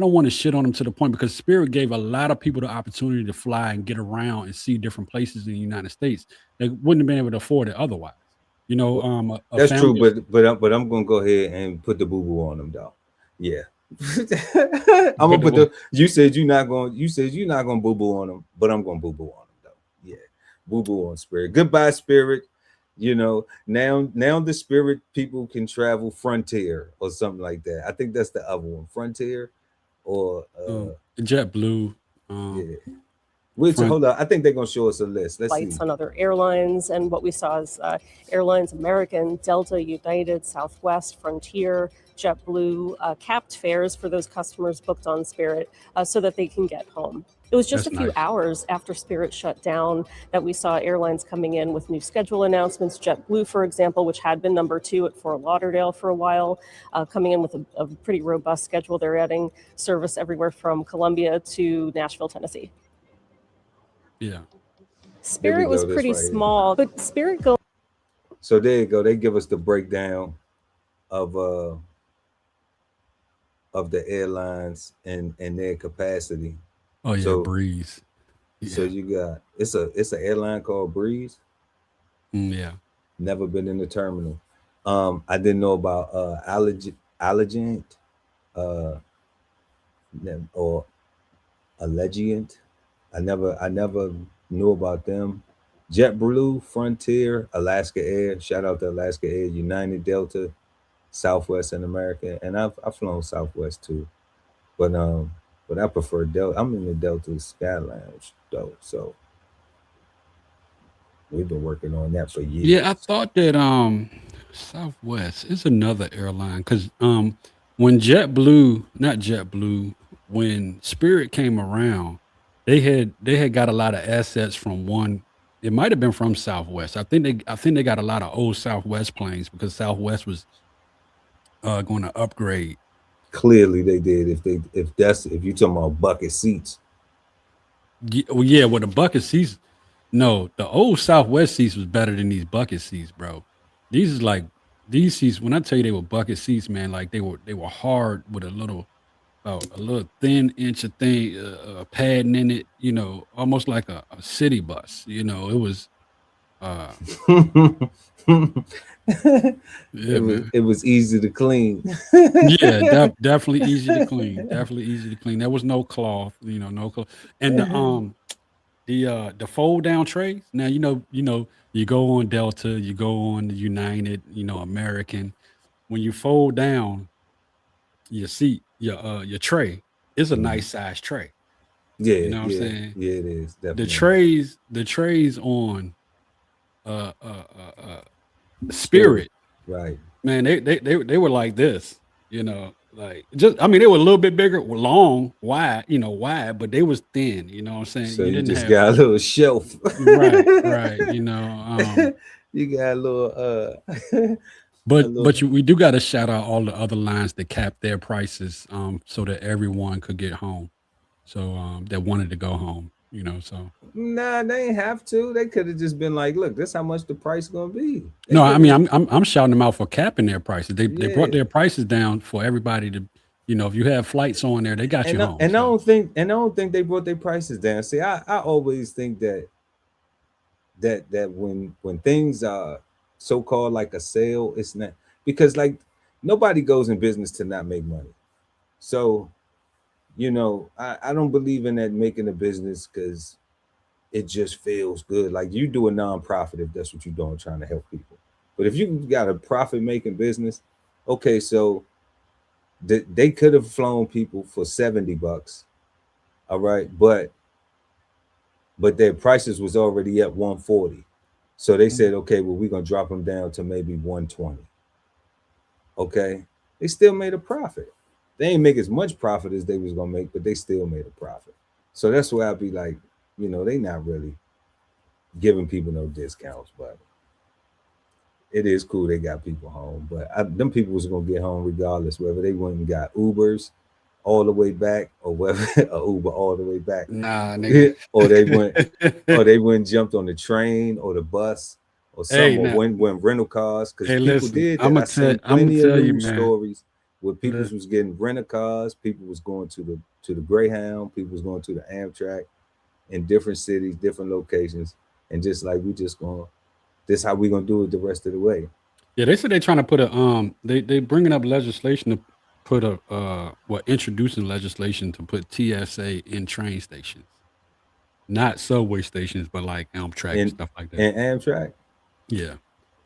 [SPEAKER 2] don't want to shit on them to the point because Spirit gave a lot of people the opportunity to fly and get around and see different places in the United States. They wouldn't have been able to afford it otherwise. You know,
[SPEAKER 1] Well,
[SPEAKER 2] a
[SPEAKER 1] that's true,
[SPEAKER 2] family of
[SPEAKER 1] but I'm gonna go ahead and put the boo boo on them though. Yeah. I'm gonna
[SPEAKER 2] put the
[SPEAKER 1] put the. You said you're not gonna boo boo on them, but I'm gonna boo boo on them though. Yeah, boo boo on Spirit. Goodbye, Spirit. You know, now the Spirit people can travel Frontier or something like that. I think that's the other one, Frontier, or
[SPEAKER 2] JetBlue.
[SPEAKER 1] yeah. Which
[SPEAKER 2] Front.
[SPEAKER 1] hold on, I think they're gonna show us a list. Let's
[SPEAKER 8] Flights
[SPEAKER 1] see.
[SPEAKER 8] on other airlines. And what we saw is Airlines, American, Delta, United, Southwest, Frontier, JetBlue, capped fares for those customers booked on Spirit so that they can get home. It was just
[SPEAKER 2] That's
[SPEAKER 8] a few
[SPEAKER 2] nice.
[SPEAKER 8] hours after Spirit shut down that we saw airlines coming in with new schedule announcements. JetBlue, for example, which had been number 2 at Fort Lauderdale for a while, coming in with a pretty robust schedule. They're adding service everywhere from Columbia to Nashville, Tennessee.
[SPEAKER 2] Yeah.
[SPEAKER 1] There we
[SPEAKER 8] Spirit was
[SPEAKER 1] go. This
[SPEAKER 8] pretty
[SPEAKER 1] right here.
[SPEAKER 8] small, but Spirit goes.
[SPEAKER 1] So there you go. They give us the breakdown of the airlines and their capacity.
[SPEAKER 2] Oh yeah,
[SPEAKER 1] So
[SPEAKER 2] Breeze.
[SPEAKER 1] so
[SPEAKER 2] Yeah.
[SPEAKER 1] you got it's an airline called Breeze.
[SPEAKER 2] Yeah.
[SPEAKER 1] Never been in the terminal. I didn't know about Allegiant uh or Allegiant. I never knew about them. JetBlue, Frontier, Alaska Air. Shout out to Alaska Air, United, Delta, Southwest, and American. And I've flown Southwest too, but I prefer Delta. I'm in the Delta Sky Lounge though, so we've been working on that for years.
[SPEAKER 2] Yeah, I thought that Southwest is another airline because when not JetBlue, when Spirit came around, they had got a lot of assets from one. It might have been from Southwest. I think they got a lot of old Southwest planes because Southwest was going to upgrade.
[SPEAKER 1] Clearly, they did. If you talking about bucket seats,
[SPEAKER 2] Yeah, well, the bucket seats. No, the old Southwest seats was better than these bucket seats, bro. These is like these seats. When I tell you they were bucket seats, man, like they were hard with a little thin inch of thing padding in it. You know, almost like a city bus. You know, it was. Yeah, man.
[SPEAKER 1] it was easy to clean.
[SPEAKER 2] Yeah, definitely easy to clean. Definitely easy to clean. There was no cloth. You know, no cloth. And the fold down trays. Now you go on Delta, you go on the United, you know, American. When you fold down your seat, your tray, it's a nice size tray.
[SPEAKER 1] Yeah,
[SPEAKER 2] You know what I'm
[SPEAKER 1] yeah,
[SPEAKER 2] saying?
[SPEAKER 1] yeah. It is
[SPEAKER 2] The
[SPEAKER 1] definitely
[SPEAKER 2] trays on uh uh uh, uh
[SPEAKER 1] Spirit.
[SPEAKER 2] Spirit,
[SPEAKER 1] Right.
[SPEAKER 2] man, they were like this, you know, like just I mean they were a little bit bigger, long, wide, wide, but they was thin, you know what I'm saying?
[SPEAKER 1] So
[SPEAKER 2] You
[SPEAKER 1] you
[SPEAKER 2] didn't
[SPEAKER 1] just
[SPEAKER 2] have
[SPEAKER 1] got a little shelf.
[SPEAKER 2] right, you know,
[SPEAKER 1] You got a little a
[SPEAKER 2] but
[SPEAKER 1] little.
[SPEAKER 2] we do got to shout out all the other lines that capped their prices, so that everyone could get home. So that wanted to go home, you know. So
[SPEAKER 1] Nah, they ain't have to. They could have just been like, "Look, this how much the price gonna be." They
[SPEAKER 2] no, I
[SPEAKER 1] could
[SPEAKER 2] mean
[SPEAKER 1] have.
[SPEAKER 2] I'm shouting them out for capping their prices. They brought
[SPEAKER 1] Yeah.
[SPEAKER 2] their prices down for everybody to, if you have flights on there, they got you
[SPEAKER 1] And
[SPEAKER 2] home.
[SPEAKER 1] I
[SPEAKER 2] So
[SPEAKER 1] don't think they brought their prices down. See, I always think that when things are so called like a sale, it's not, because like nobody goes in business to not make money. So I don't believe in that making a business because it just feels good. Like you do a nonprofit if that's what you're doing, trying to help people. But if you got a profit making business, okay, so they could have flown people for $70, all right, but their prices was already at 140. So they said, okay, well, we're gonna drop them down to maybe 120. Okay. They still made a profit. They ain't make as much profit as they was gonna make, but they still made a profit. So that's why I'd be like, they not really giving people no discounts, but it is cool they got people home, but them people was gonna get home regardless, whether they went and got Ubers all the way back or whether a Uber all the way back.
[SPEAKER 2] Nah, nigga.
[SPEAKER 1] or they went and jumped on the train or the bus or something, or when rental cars, because people
[SPEAKER 2] listen,
[SPEAKER 1] did that.
[SPEAKER 2] I'ma
[SPEAKER 1] I seen
[SPEAKER 2] tell
[SPEAKER 1] plenty of
[SPEAKER 2] you,
[SPEAKER 1] news
[SPEAKER 2] man.
[SPEAKER 1] stories where people was getting rental cars, people was going to the Greyhound, people was going to the Amtrak in different cities, different locations, and just like this how we gonna do it the rest of the way.
[SPEAKER 2] Yeah, they said they're trying to put a they bringing up legislation to put introducing legislation to put TSA in train stations, not subway stations, but like Amtrak and stuff like that.
[SPEAKER 1] And Amtrak,
[SPEAKER 2] yeah,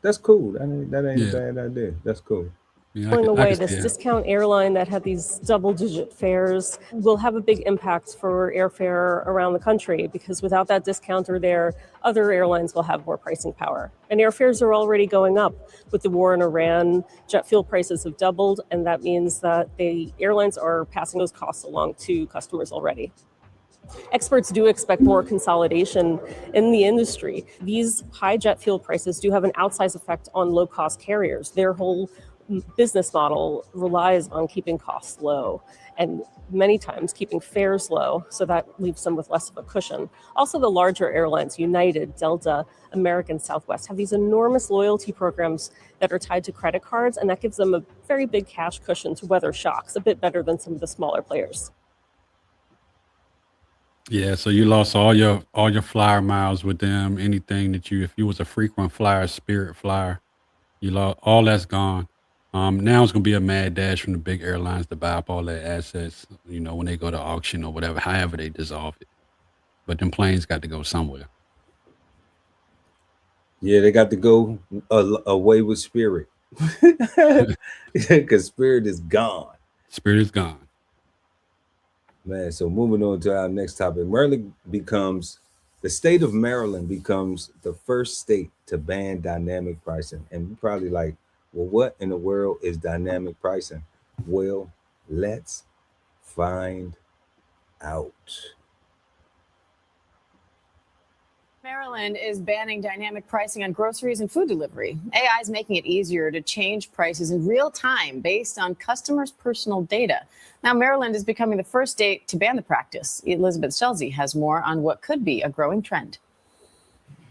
[SPEAKER 1] that's cool. That ain't a bad idea. That's cool.
[SPEAKER 2] Yeah,
[SPEAKER 8] Going away, this discount airline that had these double-digit fares will have a big impact for airfare around the country, because without that discounter there, other airlines will have more pricing power. And airfares are already going up. With the war in Iran, jet fuel prices have doubled, and that means that the airlines are passing those costs along to customers already. Experts do expect more consolidation in the industry. These high jet fuel prices do have an outsized effect on low-cost carriers. Their whole business model relies on keeping costs low and many times keeping fares low, so that leaves them with less of a cushion. Also, the larger airlines, United, Delta, American, Southwest, have these enormous loyalty programs that are tied to credit cards, and that gives them a very big cash cushion to weather shocks, a bit better than some of the smaller players.
[SPEAKER 2] Yeah, so you lost all your flyer miles with them. Anything that if you was a frequent flyer, Spirit flyer, you lost all that's gone. Now it's gonna be a mad dash from the big airlines to buy up all their assets, when they go to auction or whatever, however they dissolve it. But them planes got to go somewhere.
[SPEAKER 1] Yeah, they got to go away with Spirit. Because Spirit is gone.
[SPEAKER 2] Spirit is gone.
[SPEAKER 1] Man, so moving on to our next topic. The state of Maryland becomes the first state to ban dynamic pricing. And you're probably like, well, what in the world is dynamic pricing? Well, let's find out.
[SPEAKER 9] Maryland is banning dynamic pricing on groceries and food delivery. AI is making it easier to change prices in real time based on customers' personal data. Now, Maryland is becoming the first state to ban the practice. Elizabeth Schulze has more on what could be a growing trend.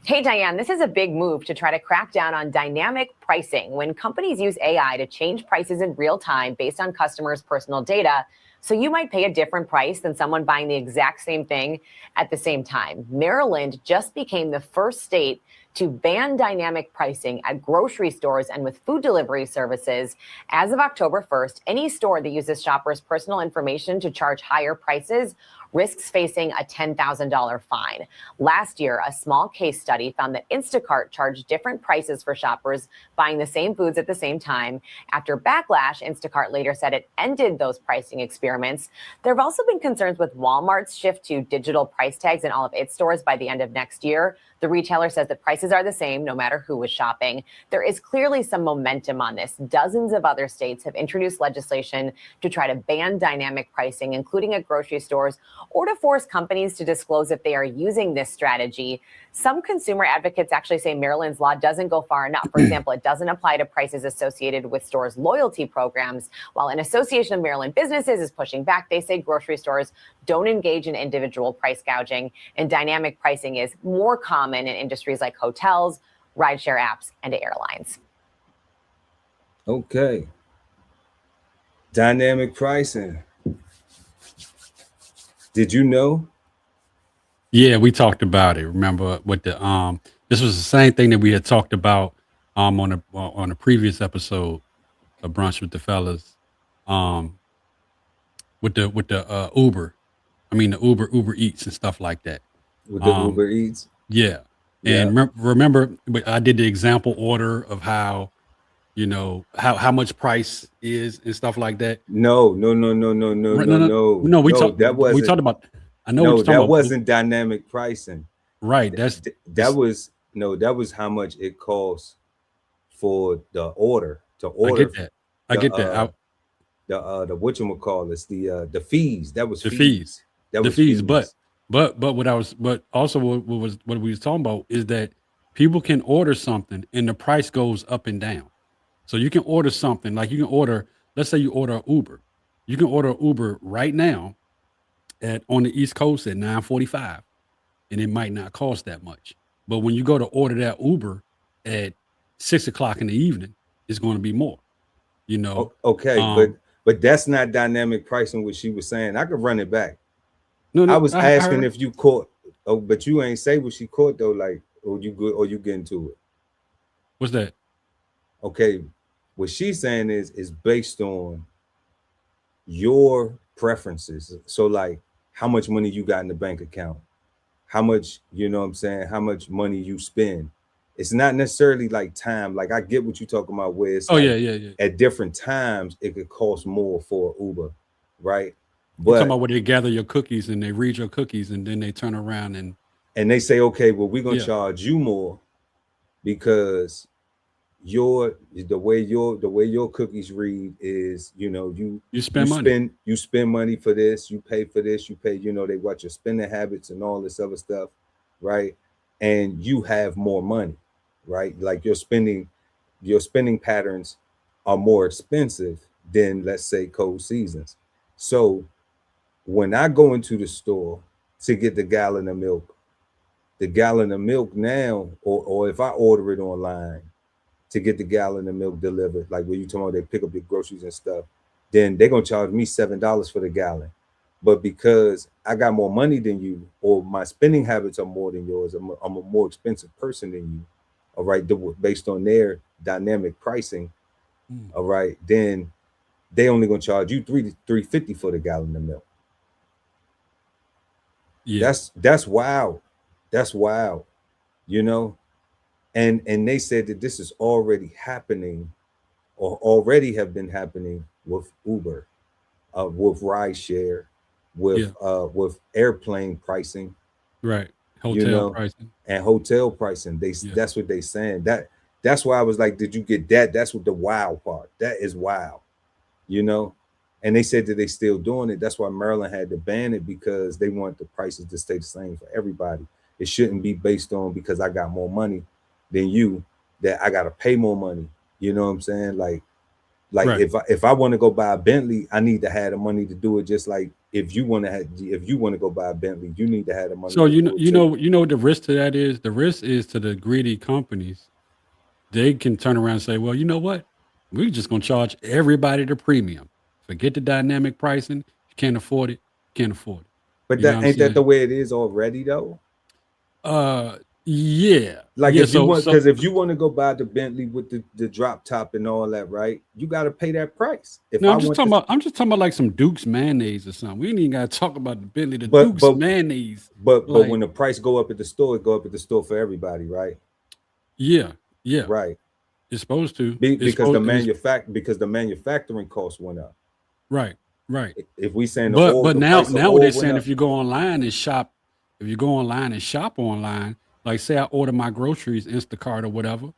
[SPEAKER 10] Hey, Diane, this is a big move to try to crack down on dynamic pricing when companies use AI to change prices in real time based on customers' personal data. So you might pay a different price than someone buying the exact same thing at the same time. Maryland just became the first state to ban dynamic pricing at grocery stores and with food delivery services. As of October 1st, any store that uses shoppers' personal information to charge higher prices risks facing a $10,000 fine. Last year, a small case study found that Instacart charged different prices for shoppers buying the same foods at the same time. After backlash, Instacart later said it ended those pricing experiments. There have also been concerns with Walmart's shift to digital price tags in all of its stores by the end of next year. The retailer says that prices are the same no matter who is shopping. There is clearly some momentum on this. Dozens of other states have introduced legislation to try to ban dynamic pricing, including at grocery stores, or to force companies to disclose if they are using this strategy. Some consumer advocates actually say Maryland's law doesn't go far enough. For example, it doesn't apply to prices associated with stores' loyalty programs. While an Association of Maryland Businesses is pushing back, they say grocery stores don't engage in individual price gouging, and dynamic pricing is more common in industries like hotels, rideshare apps, and airlines.
[SPEAKER 1] Okay. Dynamic pricing. Did you know?
[SPEAKER 2] Yeah, we talked about it. Remember with the this was the same thing that we had talked about on a previous episode of Brunch with the Fellas, with the Uber. I mean the Uber Eats and stuff like that.
[SPEAKER 1] With the Uber Eats?
[SPEAKER 2] Yeah. And remember I did the example order of how how much price is and stuff like that.
[SPEAKER 1] No.
[SPEAKER 2] We talked about. I know.
[SPEAKER 1] No, that wasn't dynamic pricing.
[SPEAKER 2] Right.
[SPEAKER 1] That was how much it costs for the order to order.
[SPEAKER 2] I get that.
[SPEAKER 1] The whatchamacallits, the fees. That was
[SPEAKER 2] the
[SPEAKER 1] fees.
[SPEAKER 2] That was fees. But what we was talking about is that people can order something and the price goes up and down. So you can order something like you can order, let's say you order an Uber. You can order an Uber right now on the East Coast at 9:45, and it might not cost that much. But when you go to order that Uber at 6 o'clock in the evening, it's going to be more. You know.
[SPEAKER 1] Okay, but that's not dynamic pricing. What she was saying, I could run it back.
[SPEAKER 2] No,
[SPEAKER 1] I was asking
[SPEAKER 2] heard.
[SPEAKER 1] if you caught. Oh, but you ain't say what she caught though. Like, or you good, or you get into it.
[SPEAKER 2] What's that?
[SPEAKER 1] Okay, what she's saying is based on your preferences. So like how much money you got in the bank account, how much, you know what I'm saying, how much money you spend. It's not necessarily like time. Like I get what you're talking about, where it's like
[SPEAKER 2] Yeah.
[SPEAKER 1] at different times it could cost more for Uber, right?
[SPEAKER 2] You're talking
[SPEAKER 1] But
[SPEAKER 2] about where they gather your cookies and they read your cookies and then they turn around
[SPEAKER 1] and they say, okay, well, we're gonna
[SPEAKER 2] Yeah.
[SPEAKER 1] charge you more because the way your cookies read is, you know, you
[SPEAKER 2] spend money.
[SPEAKER 1] You spend money for this, you pay for this, you pay, you know, they watch your spending habits and all this other stuff, right? And you have more money, right? Like your spending patterns are more expensive than, let's say, cold seasons. So when I go into the store to get the gallon of milk now, or if I order it online to get the gallon of milk delivered, like when you talking about they pick up your groceries and stuff, then they're gonna charge me $7 for the gallon. But because I got more money than you, or my spending habits are more than yours, I'm a more expensive person than you, all right, based on their dynamic pricing, all right, then they only gonna charge you $3.50 for the gallon of milk.
[SPEAKER 2] Yeah.
[SPEAKER 1] That's wild. That's wild, you know. And they said that this is already happening, or already have been happening with Uber, with rideshare, with airplane pricing,
[SPEAKER 2] Right.
[SPEAKER 1] you
[SPEAKER 2] Hotel
[SPEAKER 1] know,
[SPEAKER 2] pricing.
[SPEAKER 1] and hotel pricing. That's what they saying. That's why I was like, did you get that? That's what the wild part. That is wild, you know. And they said that they still doing it. That's why Maryland had to ban it, because they want the prices to stay the same for everybody. It shouldn't be based on because I got more money than you that I gotta pay more money. You know what I'm saying? Like
[SPEAKER 2] Right.
[SPEAKER 1] if I want to go buy a Bentley, I need to have the money to do it. Just like if you want to go buy a Bentley, you need to have the money.
[SPEAKER 2] So
[SPEAKER 1] to do it too.
[SPEAKER 2] you know what the risk to that is? The risk is to the greedy companies. They can turn around and say, well, you know what? We're just gonna charge everybody the premium. Forget the dynamic pricing. You can't afford it, can't afford it.
[SPEAKER 1] But
[SPEAKER 2] You know
[SPEAKER 1] that
[SPEAKER 2] what I'm
[SPEAKER 1] ain't that the
[SPEAKER 2] saying?
[SPEAKER 1] way it is already though.
[SPEAKER 2] Yeah.
[SPEAKER 1] Like
[SPEAKER 2] Yeah,
[SPEAKER 1] if you want,
[SPEAKER 2] so
[SPEAKER 1] because if you want to go buy the Bentley with the drop top and all that, right? You got to pay that price. If
[SPEAKER 2] no,
[SPEAKER 1] I
[SPEAKER 2] I'm just
[SPEAKER 1] want
[SPEAKER 2] talking
[SPEAKER 1] this,
[SPEAKER 2] about like some Duke's mayonnaise or something. We ain't even gotta talk about the Bentley, the
[SPEAKER 1] but
[SPEAKER 2] Duke's mayonnaise.
[SPEAKER 1] but
[SPEAKER 2] Like,
[SPEAKER 1] when the price go up at the store, it go up at the store for everybody, right?
[SPEAKER 2] yeah,
[SPEAKER 1] Right.
[SPEAKER 2] it's supposed to.
[SPEAKER 1] Because the manufacturing cost went up.
[SPEAKER 2] Right.
[SPEAKER 1] If we saying
[SPEAKER 2] But
[SPEAKER 1] the
[SPEAKER 2] now
[SPEAKER 1] price of
[SPEAKER 2] what
[SPEAKER 1] oil
[SPEAKER 2] they're
[SPEAKER 1] went
[SPEAKER 2] saying,
[SPEAKER 1] up,
[SPEAKER 2] if you go online and shop, online, like say I order my groceries Instacart or whatever,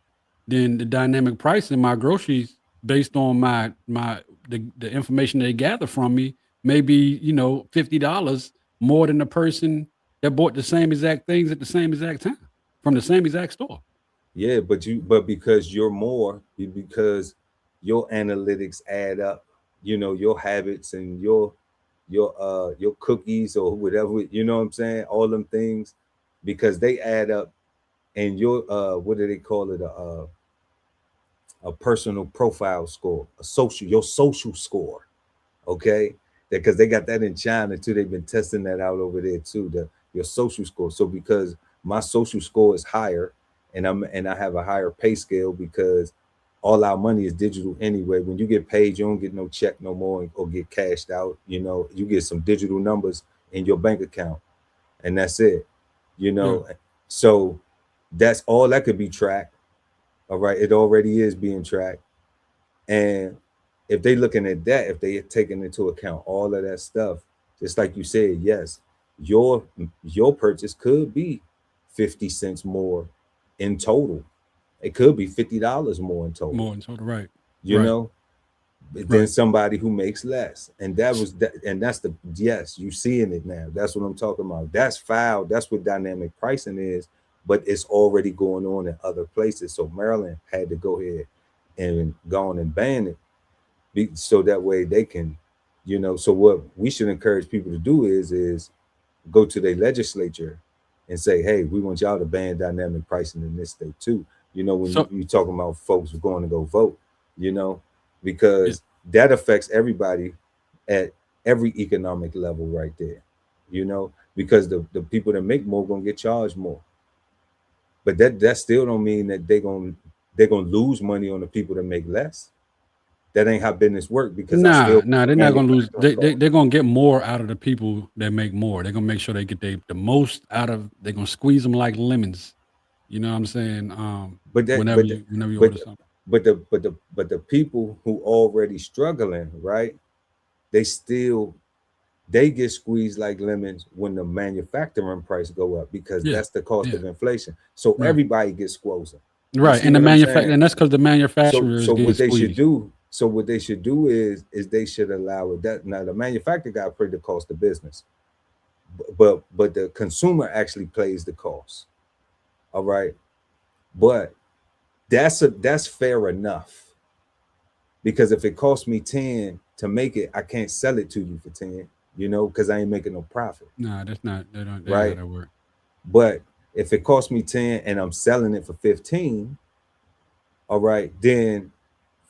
[SPEAKER 2] then the dynamic pricing my groceries based on the information they gather from me may be, $50 more than the person that bought the same exact things at the same exact time from the same exact store.
[SPEAKER 1] yeah, but because because your analytics add up, you know, your habits and your cookies or whatever, you know what I'm saying, all them things, because they add up, and your what do they call it, a personal profile score, your social score, okay, because they got that in China too. They've been testing that out over there too, your social score. So because my social score is higher, and I have a higher pay scale, because all our money is digital anyway. When you get paid, you don't get no check no more or get cashed out. You know, you get some digital numbers in your bank account, and that's it. You know, so that's all that could be tracked. All right, it already is being tracked, and if they looking at that, if they are taking into account all of that stuff, just like you said, yes, your purchase could be 50 cents more in total. It could be $50 more in total.
[SPEAKER 2] More in total, right?
[SPEAKER 1] You
[SPEAKER 2] right.
[SPEAKER 1] know, than somebody who makes less. And that's you seeing it now. That's what I'm talking about. That's foul. That's what dynamic pricing is. but it's already going on in other places. So Maryland had to go ahead and go on and ban it, so that way they can, so what we should encourage people to do is go to their legislature and say, hey, we want y'all to ban dynamic pricing in this state too. When you talking about folks going to go vote, because that affects everybody at every economic level right there, because the people that make more gonna get charged more. But that still don't mean that they're gonna lose money on the people that make less. That ain't how business work, because
[SPEAKER 2] they're not gonna lose. They're gonna get more out of the people that make more. They're gonna make sure they get the most out of. They're gonna squeeze them like lemons. You know what I'm saying? Whenever you order something.
[SPEAKER 1] But the people who already struggling, right? They get squeezed like lemons when the manufacturing price go up, because that's the cost of inflation. So everybody gets squeezed.
[SPEAKER 2] Right, and that's because the manufacturers.
[SPEAKER 1] So what they should do is they should allow it. That now the manufacturer got to pay the cost of business, but the consumer actually pays the cost. All right, but that's fair enough, because if it costs me 10 to make it, I can't sell it to you for 10, because I ain't making no profit.
[SPEAKER 2] No, that's not. They don't
[SPEAKER 1] right.
[SPEAKER 2] That work.
[SPEAKER 1] But if it costs me 10 and I'm selling it for 15, all right, then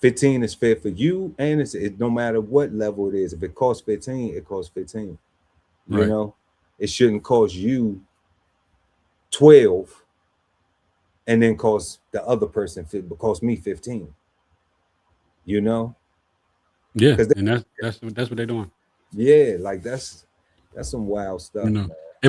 [SPEAKER 1] 15 is fair for you, and it's no matter what level it is. If it costs 15, it costs 15.
[SPEAKER 2] Right.
[SPEAKER 1] It shouldn't cost you 12 and then cost the other person cost me 15.
[SPEAKER 2] Yeah, and that's what they're doing.
[SPEAKER 1] Yeah, like that's some wild stuff.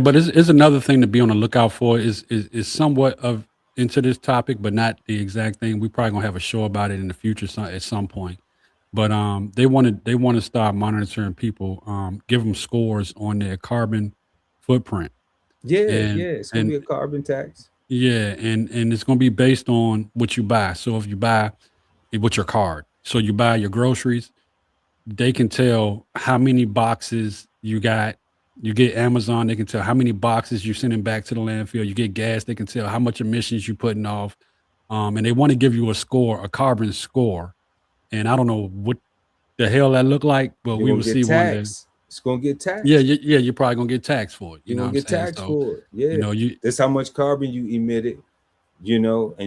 [SPEAKER 2] But it's another thing to be on the lookout for. Is somewhat of into this topic, but not the exact thing. We probably gonna have a show about it in the future at some point. But they want to start monitoring people, give them scores on their carbon footprint.
[SPEAKER 1] Yeah, it's gonna be a carbon tax.
[SPEAKER 2] Yeah, and it's gonna be based on what you buy. So if you buy with your card, so you buy your groceries, they can tell how many boxes you got. You get Amazon, they can tell how many boxes you're sending back to the landfill. You get gas, they can tell how much emissions you're putting off. And they want to give you a carbon score. And I don't know what the hell that look like, but we will see one day.
[SPEAKER 1] It's gonna get taxed.
[SPEAKER 2] Yeah, you're probably gonna get taxed for it.
[SPEAKER 1] You're gonna get taxed for it. Yeah, that's how much carbon you emitted. And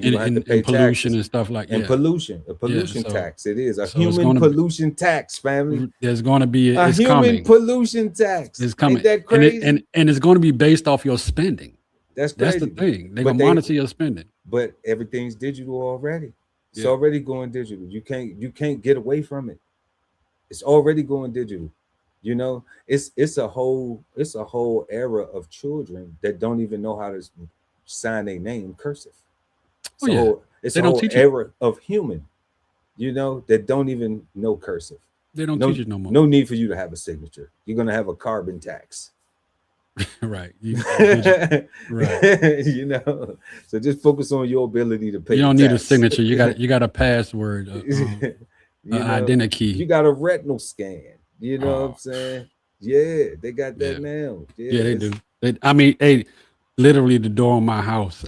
[SPEAKER 1] you have to pay
[SPEAKER 2] pollution
[SPEAKER 1] taxes.
[SPEAKER 2] And stuff like
[SPEAKER 1] and pollution, a pollution pollution tax. It is a human pollution tax, family.
[SPEAKER 2] There's going to be
[SPEAKER 1] a human pollution tax.
[SPEAKER 2] It's coming.
[SPEAKER 1] Ain't that crazy?
[SPEAKER 2] And it's going to be based off your spending.
[SPEAKER 1] That's crazy.
[SPEAKER 2] That's the thing. They're gonna monitor your spending.
[SPEAKER 1] But everything's digital already. It's already going digital. You can't get away from it. It's already going digital. It's a whole era of children that don't even know how to sign their name cursive. So it's a whole era of human, that don't even know cursive.
[SPEAKER 2] They don't teach it no more.
[SPEAKER 1] No need for you to have a signature. You're gonna have a carbon tax.
[SPEAKER 2] Right.
[SPEAKER 1] Right. So just focus on your ability to pay.
[SPEAKER 2] You don't need a signature. You got a password, identity.
[SPEAKER 1] You got a retinal scan. You know what I'm saying? Yeah, they got that now.
[SPEAKER 2] Yeah, they do. Hey, literally the door on my house.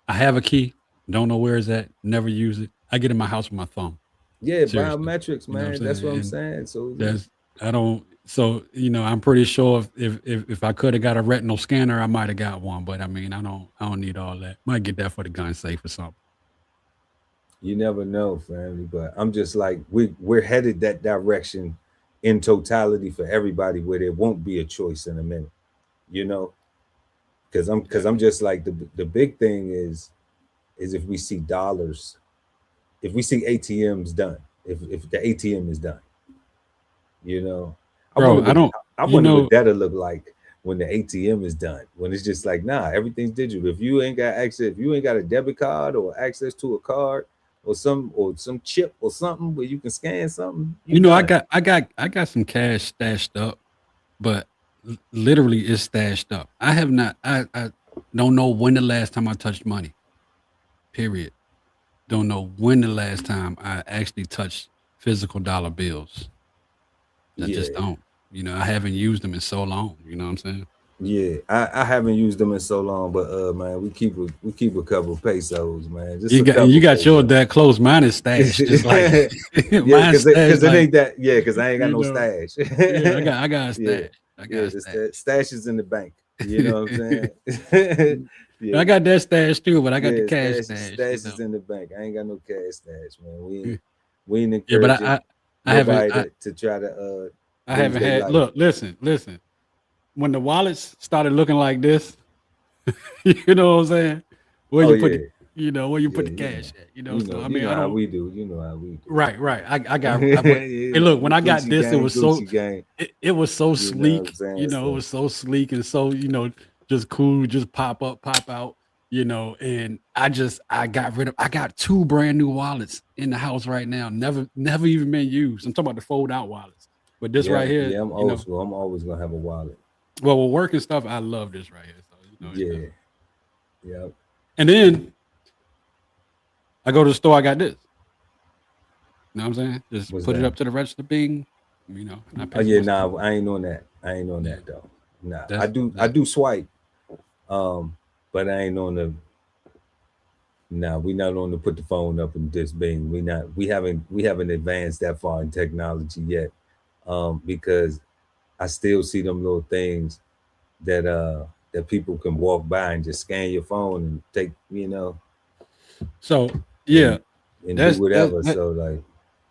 [SPEAKER 2] I have a key, don't know where it's at, never use it. I get in my house with my thumb.
[SPEAKER 1] Yeah, seriously. Biometrics, man. That's what I'm saying. So I'm pretty sure if I could have got a retinal scanner, I might have got one. But I don't need all that. Might get that for the gun safe or something. You never know, family. But I'm just like, we're headed that direction in totality for everybody, where there won't be a choice in a minute, because I'm just like, the big thing is if we see dollars, if we see ATMs done, if the ATM is done, I wonder what that'll look like when the ATM is done, when it's just like, nah, everything's digital. If you ain't got access, if you ain't got a debit card or access to a card or some chip or something where you can scan something,
[SPEAKER 2] I got some cash stashed up, but literally it's stashed up. I have not. I don't know when the last time I touched money. Period. Don't know when the last time I actually touched physical dollar bills. I just don't. I haven't used them in so long. You know what I'm saying?
[SPEAKER 1] Yeah, I haven't used them in so long, but man, we keep a couple pesos, man. Just
[SPEAKER 2] You got yours that close. Mine is stashed. Just like
[SPEAKER 1] yeah,
[SPEAKER 2] mine's
[SPEAKER 1] because it
[SPEAKER 2] like,
[SPEAKER 1] ain't that. Yeah, because I ain't got no stash.
[SPEAKER 2] yeah, I got a stash.
[SPEAKER 1] Yeah,
[SPEAKER 2] I got a stash.
[SPEAKER 1] Stash is in the bank. You know what I'm saying? Yeah.
[SPEAKER 2] I got that stash too, but I got the cash
[SPEAKER 1] stash.
[SPEAKER 2] stash.
[SPEAKER 1] Stash is in the bank. I ain't got no cash stash, man. We ain't
[SPEAKER 2] Yeah, but
[SPEAKER 1] encouraging
[SPEAKER 2] I haven't
[SPEAKER 1] to try to
[SPEAKER 2] I haven't had
[SPEAKER 1] life.
[SPEAKER 2] Look, listen. When the wallets started looking like this, you know what I'm saying? Where you put where you put the cash at, I mean, I don't.
[SPEAKER 1] How we do. You know how we do.
[SPEAKER 2] Right. I got. Hey, look, when I got this, it was so. It was so sleek. It was so sleek and so just cool, just pop up, pop out. And I got 2 brand new wallets in the house right now. Never even been used. I'm talking about the fold out wallets. But this right here.
[SPEAKER 1] Yeah, I'm old school. I'm always gonna have a wallet.
[SPEAKER 2] Well, with work and stuff, I love this right here. So,
[SPEAKER 1] Yeah.
[SPEAKER 2] And then I go to the store, I got this. You know what I'm saying? Just put it up to the register, bing. And I pay
[SPEAKER 1] I ain't on that. I ain't on that though. Nah, I do swipe. But I ain't on the. Nah, we not on to put the phone up and just bing. We haven't advanced that far in technology yet. Because I still see them little things that people can walk by and just scan your phone and take,
[SPEAKER 2] So yeah,
[SPEAKER 1] and do whatever. So like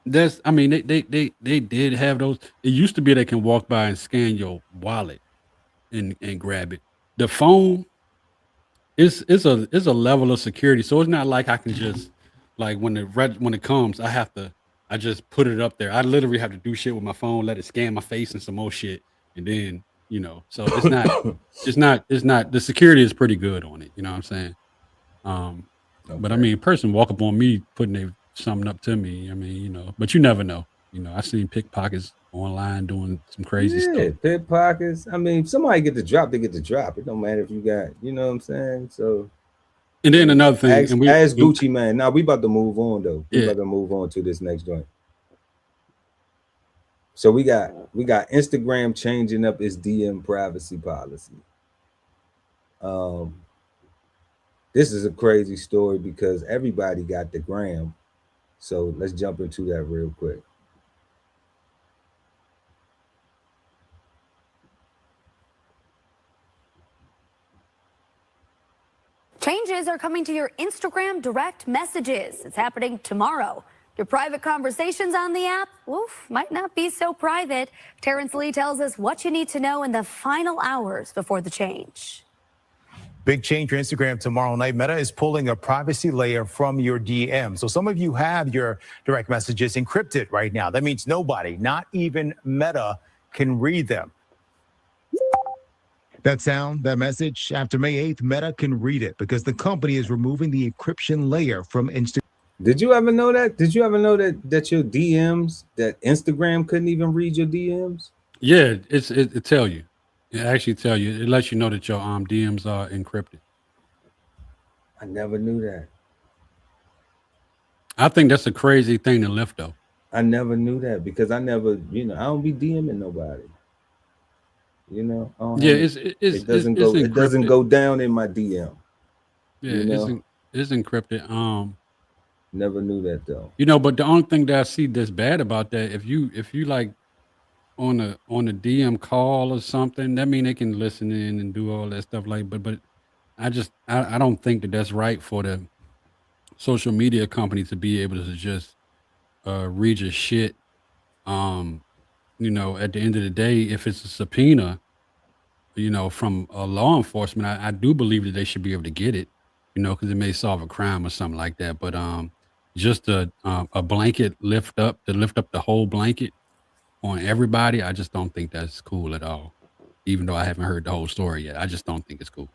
[SPEAKER 2] that's. I mean, they did have those. It used to be they can walk by and scan your wallet and grab it. The phone is a level of security, so it's not like I can just like when it comes, I just put it up there. I literally have to do shit with my phone, let it scan my face and some more shit, and then so it's not the security is pretty good on it. You know what I'm saying? Okay. But I mean, a person walk up on me putting something up to me. I mean, but you never know. I seen pickpockets online doing some crazy stuff.
[SPEAKER 1] Pickpockets. I mean, if somebody get the drop, they get the drop. It don't matter if you got, you know what I'm saying? So.
[SPEAKER 2] And then another thing,
[SPEAKER 1] ask Gucci man. Now we about to move on though. We about to move on to this next joint. So we got Instagram changing up its DM privacy policy. This is a crazy story because everybody got the gram. So let's jump into that real quick.
[SPEAKER 11] Changes are coming to your Instagram direct messages. It's happening tomorrow. Your private conversations on the app, might not be so private. Terrence Lee tells us what you need to know in the final hours before the change.
[SPEAKER 12] Big change for Instagram tomorrow night. Meta is pulling a privacy layer from your DM. So some of you have your direct messages encrypted right now. That means nobody, not even Meta, can read them. That sound, that message, after May 8th, Meta can read it because the company is removing the encryption layer from Instagram.
[SPEAKER 1] Did you ever know that? Did you ever know that your DMs, that Instagram couldn't even read your DMs?
[SPEAKER 2] Yeah, it tell you. It actually tell you. It lets you know that your DMs are encrypted.
[SPEAKER 1] I never knew that.
[SPEAKER 2] I think that's a crazy thing to lift though.
[SPEAKER 1] I never knew that because I never, I don't be DMing nobody. It doesn't go down in my DM.
[SPEAKER 2] Yeah, it's encrypted.
[SPEAKER 1] Never knew that though.
[SPEAKER 2] But the only thing that I see that's bad about that, if you like on a DM call or something, that mean they can listen in and do all that stuff. But I don't think that's right for the social media company to be able to just read your shit. At the end of the day, if it's a subpoena, from a law enforcement, I do believe that they should be able to get it, because it may solve a crime or something like that. But just a blanket lift up the whole blanket on everybody, I just don't think that's cool at all. Even though I haven't heard the whole story yet, I just don't think it's cool.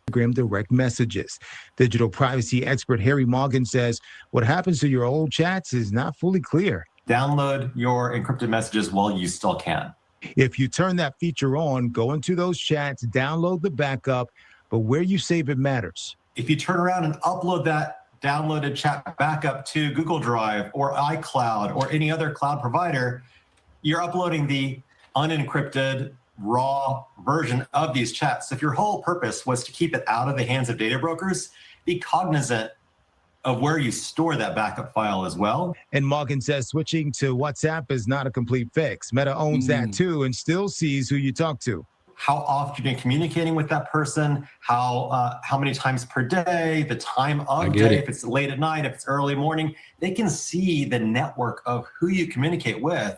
[SPEAKER 12] Instagram direct messages. Digital privacy expert Harry Morgan says what happens to your old chats is not fully clear.
[SPEAKER 13] Download your encrypted messages while you still can.
[SPEAKER 12] If you turn that feature on, go into those chats, download the backup, but where you save it matters.
[SPEAKER 13] If you turn around and upload that downloaded chat backup to Google Drive or iCloud or any other cloud provider, you're uploading the unencrypted raw version of these chats. So if your whole purpose was to keep it out of the hands of data brokers, be cognizant of where you store that backup file as well.
[SPEAKER 12] And Morgan says switching to WhatsApp is not a complete fix. Meta owns that too and still sees who you talk to.
[SPEAKER 13] How often you're communicating with that person, how many times per day, the time of day, if it's late at night, if it's early morning, they can see the network of who you communicate with,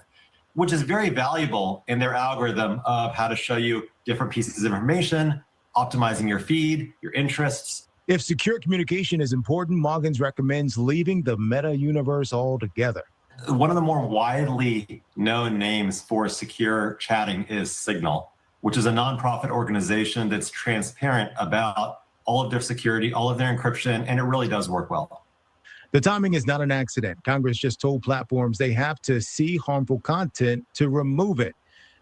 [SPEAKER 13] which is very valuable in their algorithm of how to show you different pieces of information, optimizing your feed, your interests.
[SPEAKER 12] If secure communication is important, Morgans recommends leaving the Meta universe altogether.
[SPEAKER 13] One of the more widely known names for secure chatting is Signal, which is a nonprofit organization that's transparent about all of their security, all of their encryption, and it really does work well.
[SPEAKER 12] The timing is not an accident. Congress just told platforms they have to see harmful content to remove it.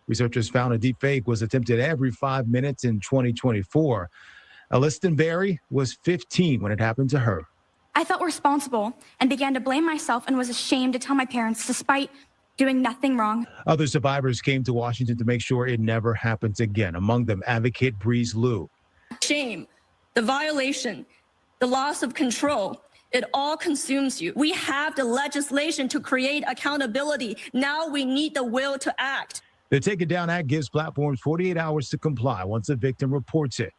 [SPEAKER 12] Researchers found a deepfake was attempted every 5 minutes in 2024. Aliston Berry was 15 when it happened to her.
[SPEAKER 14] I felt responsible and began to blame myself and was ashamed to tell my parents despite doing nothing wrong.
[SPEAKER 12] Other survivors came to Washington to make sure it never happens again. Among them, advocate Breeze Liu.
[SPEAKER 14] Shame, the violation, the loss of control, it all consumes you. We have the legislation to create accountability. Now we need the will to act.
[SPEAKER 12] The Take It Down Act gives platforms 48 hours to comply once a victim reports it.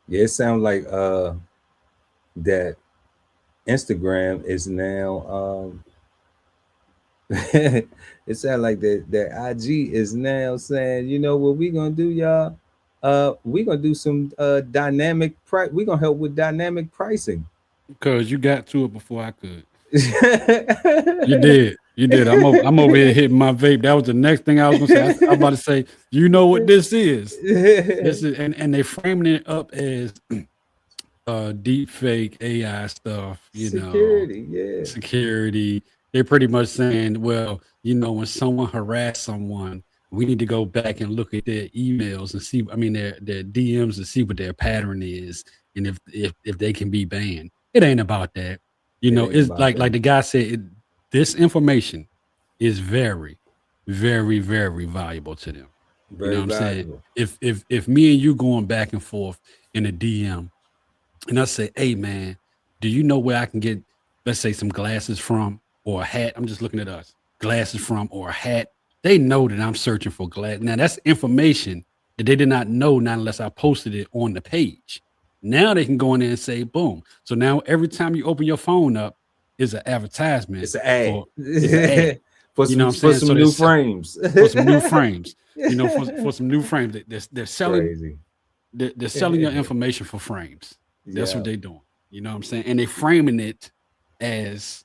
[SPEAKER 1] Yeah, it sounds like that Instagram is now it sounds like that IG is now saying, you know what we gonna do, y'all? We're gonna do some dynamic price. We're gonna help with dynamic pricing.
[SPEAKER 2] Because you got to it before I could. You did. You did. I'm over here hitting my vape. That was the next thing I was gonna say. I was about to say, you know what this is. This is and they framing it up as deep fake AI stuff, security. They're pretty much saying, well, you know, when someone harass someone, we need to go back and look at their emails and see, their DMs and see what their pattern is and if they can be banned. It ain't about that. You know, it's like the guy said, this information is very, very, very valuable to them.
[SPEAKER 1] Very
[SPEAKER 2] you know what
[SPEAKER 1] valuable.
[SPEAKER 2] I'm saying? If me and you going back and forth in a DM and I say, hey man, do you know where I can get, let's say, some glasses from or a hat? I'm just looking at us. Glasses from or a hat. They know that I'm searching for glass. Now that's information that they did not know, not unless I posted it on the page. Now they can go in there and say, boom. So now every time you open your phone up, it's an advertisement.
[SPEAKER 1] It's an ad.
[SPEAKER 2] It's an ad.
[SPEAKER 1] For some, for some new frames.
[SPEAKER 2] For some new frames. You know, for some new frames. They're selling.
[SPEAKER 1] Crazy.
[SPEAKER 2] They're selling your information for frames. That's what they're doing. You know what I'm saying? And they framing it as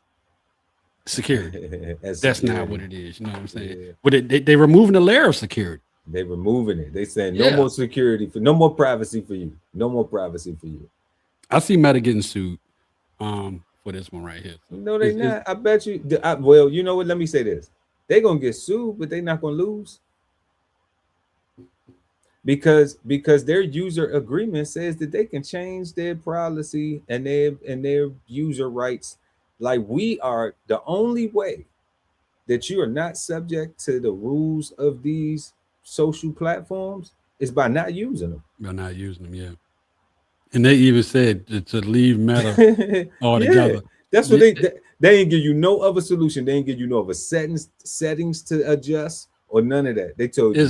[SPEAKER 2] security. That's not what it is. You know what I'm saying? Yeah. But they removing the layer of security.
[SPEAKER 1] They removing it. They saying no more security no more privacy for you. No more privacy for you.
[SPEAKER 2] I see Meta getting sued for this one right here. So
[SPEAKER 1] no, they not. I bet you. Well, you know what? Let me say this. They're gonna get sued, but they're not gonna lose. Because their user agreement says that they can change their privacy and their user rights. Like, we are the only way that you are not subject to the rules of these social platforms is by not using them.
[SPEAKER 2] By not using them, yeah. And they even said to leave Meta altogether.
[SPEAKER 1] Yeah, that's what they ain't give you no other solution. They ain't give you no other settings to adjust or none of that. They told you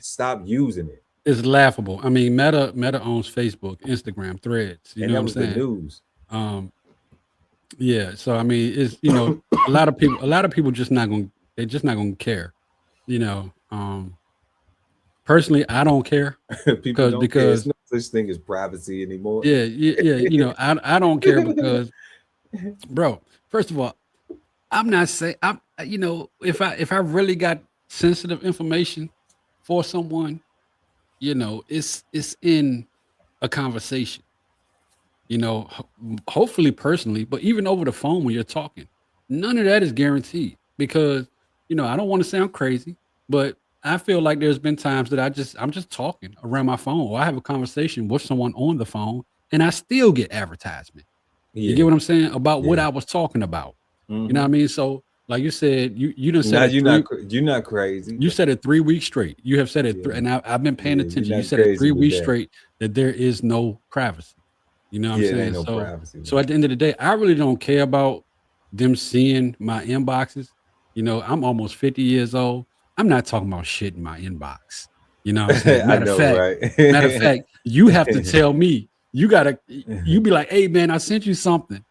[SPEAKER 1] stop using it.
[SPEAKER 2] It's laughable. I mean, Meta owns Facebook, Instagram, Threads. You know what I'm saying?
[SPEAKER 1] The news.
[SPEAKER 2] Yeah. So I mean, it's, you know, a lot of people just not gonna care. You know, personally, I don't care because
[SPEAKER 1] there's no such thing as privacy anymore.
[SPEAKER 2] Yeah. You know, I don't care because, bro. First of all, I'm not saying you know, if I really got sensitive information for someone, you know, it's in a conversation. You know, hopefully personally, but even over the phone when you're talking, none of that is guaranteed because, you know, I don't want to sound crazy, but I feel like there's been times that I'm just talking around my phone or I have a conversation with someone on the phone and I still get advertisement. You get what I'm saying? About what I was talking about. You know what I mean? So like you said, you done
[SPEAKER 1] Now
[SPEAKER 2] said it
[SPEAKER 1] you're not crazy.
[SPEAKER 2] you said it 3 weeks straight. You have said it,
[SPEAKER 1] Yeah.
[SPEAKER 2] and I've been paying
[SPEAKER 1] Yeah,
[SPEAKER 2] attention.
[SPEAKER 1] you're
[SPEAKER 2] You
[SPEAKER 1] not
[SPEAKER 2] said it
[SPEAKER 1] crazy
[SPEAKER 2] 3
[SPEAKER 1] with
[SPEAKER 2] weeks
[SPEAKER 1] that.
[SPEAKER 2] straight that there is no privacy. You know what I'm
[SPEAKER 1] Yeah, there
[SPEAKER 2] saying?
[SPEAKER 1] ain't no
[SPEAKER 2] So,
[SPEAKER 1] privacy,
[SPEAKER 2] so
[SPEAKER 1] man.
[SPEAKER 2] at the end of the day, I really don't care about them seeing my inboxes. You know, I'm almost 50 years old. I'm not talking about shit in my inbox. You know what I'm saying?
[SPEAKER 1] I know, right?
[SPEAKER 2] Matter of fact, you have to tell me. You be like, hey man, I sent you something.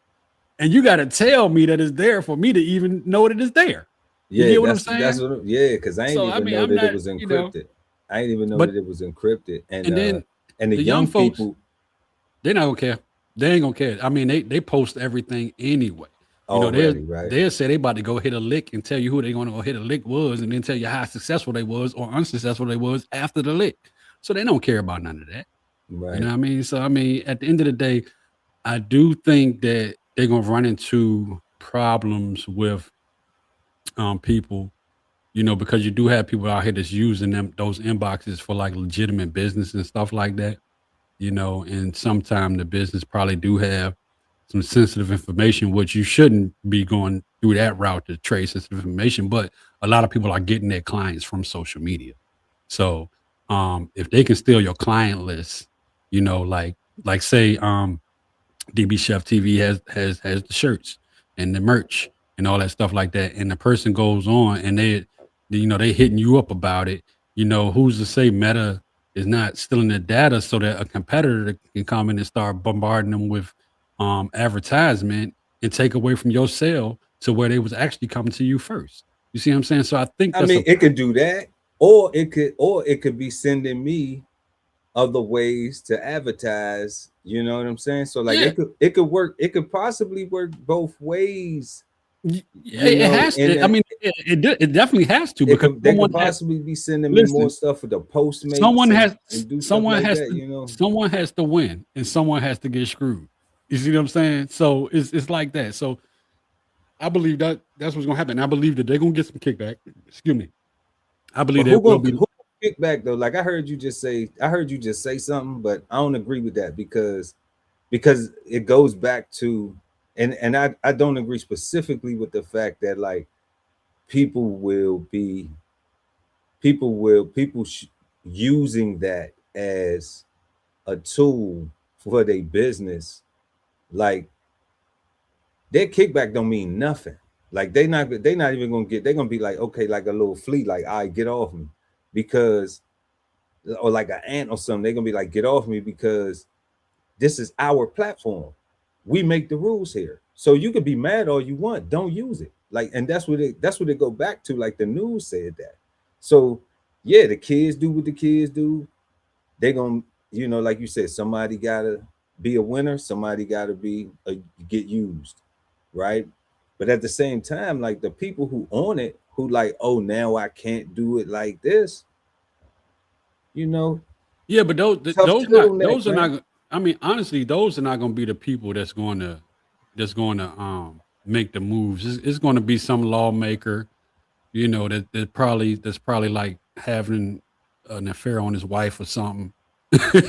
[SPEAKER 2] And you gotta tell me that it's there for me to even know that it's there. You
[SPEAKER 1] Yeah,
[SPEAKER 2] get what I'm
[SPEAKER 1] that's
[SPEAKER 2] saying?
[SPEAKER 1] what. Yeah, because I ain't
[SPEAKER 2] So I
[SPEAKER 1] even
[SPEAKER 2] mean,
[SPEAKER 1] know
[SPEAKER 2] I'm
[SPEAKER 1] that it
[SPEAKER 2] not,
[SPEAKER 1] was
[SPEAKER 2] you know,
[SPEAKER 1] encrypted. I didn't even know
[SPEAKER 2] but
[SPEAKER 1] that it was encrypted,
[SPEAKER 2] and then
[SPEAKER 1] and the
[SPEAKER 2] the young
[SPEAKER 1] young
[SPEAKER 2] folks,
[SPEAKER 1] people.
[SPEAKER 2] they're not gonna care. They ain't gonna care. I mean, they post everything anyway. You know,
[SPEAKER 1] Already, right?
[SPEAKER 2] they'll say they about to go hit a lick and tell you who they gonna go hit a lick was, and then tell you how successful they was or unsuccessful they was after the lick. So they don't care about none of that.
[SPEAKER 1] Right.
[SPEAKER 2] You know what I mean? So I mean, at the end of the day, I do think that they're gonna run into problems with people, you know, because you do have people out here that's using those inboxes for like legitimate business and stuff like that, you know, and sometimes the business probably do have some sensitive information, which you shouldn't be going through that route to trade sensitive information. But a lot of people are getting their clients from social media. So if they can steal your client list, you know, like say DBCHEFTV has the shirts and the merch and all that stuff like that, and the person goes on and they hitting you up about it. You know, who's to say Meta is not stealing the data so that a competitor can come in and start bombarding them with advertisement and take away from your sale to where they was actually coming to you first. You see what I'm saying? So I think
[SPEAKER 1] I
[SPEAKER 2] that's
[SPEAKER 1] mean, it could do that, or it could be sending me other ways to advertise. You know what I'm saying? So like
[SPEAKER 2] Yeah.
[SPEAKER 1] it could work. It could possibly work both ways.
[SPEAKER 2] It has to. I mean, it definitely has to, because
[SPEAKER 1] they could possibly be sending me more stuff for the Postmates. And do stuff like that, you know.
[SPEAKER 2] Someone has to win and someone has to get screwed. You see what I'm saying? So it's like that. So I believe that's what's gonna happen. I believe that they're gonna get some kickback. Excuse me. I believe
[SPEAKER 1] But
[SPEAKER 2] there will be.
[SPEAKER 1] who kick back though? Like I heard you just say something, but I don't agree with that because it goes back to and I don't agree specifically with the fact that like people using that as a tool for their business. Like their kickback don't mean nothing. Like they're not even gonna get. They're gonna be like, okay, like a little flea, like I get off me, because, or like an ant or something. They're gonna be like, get off me, because this is our platform. We make the rules here. So you could be mad all you want. Don't use it. Like, and that's what it go back to. Like the news said that. So yeah, the kids do what the kids do. They're gonna, you know, like you said, somebody gotta be a winner. Somebody gotta get used, right? But at the same time, like the people who own it, who like, oh, now I can't do it like this, you know.
[SPEAKER 2] Yeah, but those
[SPEAKER 1] turtleneck,
[SPEAKER 2] are
[SPEAKER 1] man.
[SPEAKER 2] not. I mean, honestly, those are not going to be the people that's going to make the moves. It's going to be some lawmaker, you know, that's probably like having an affair on his wife or something.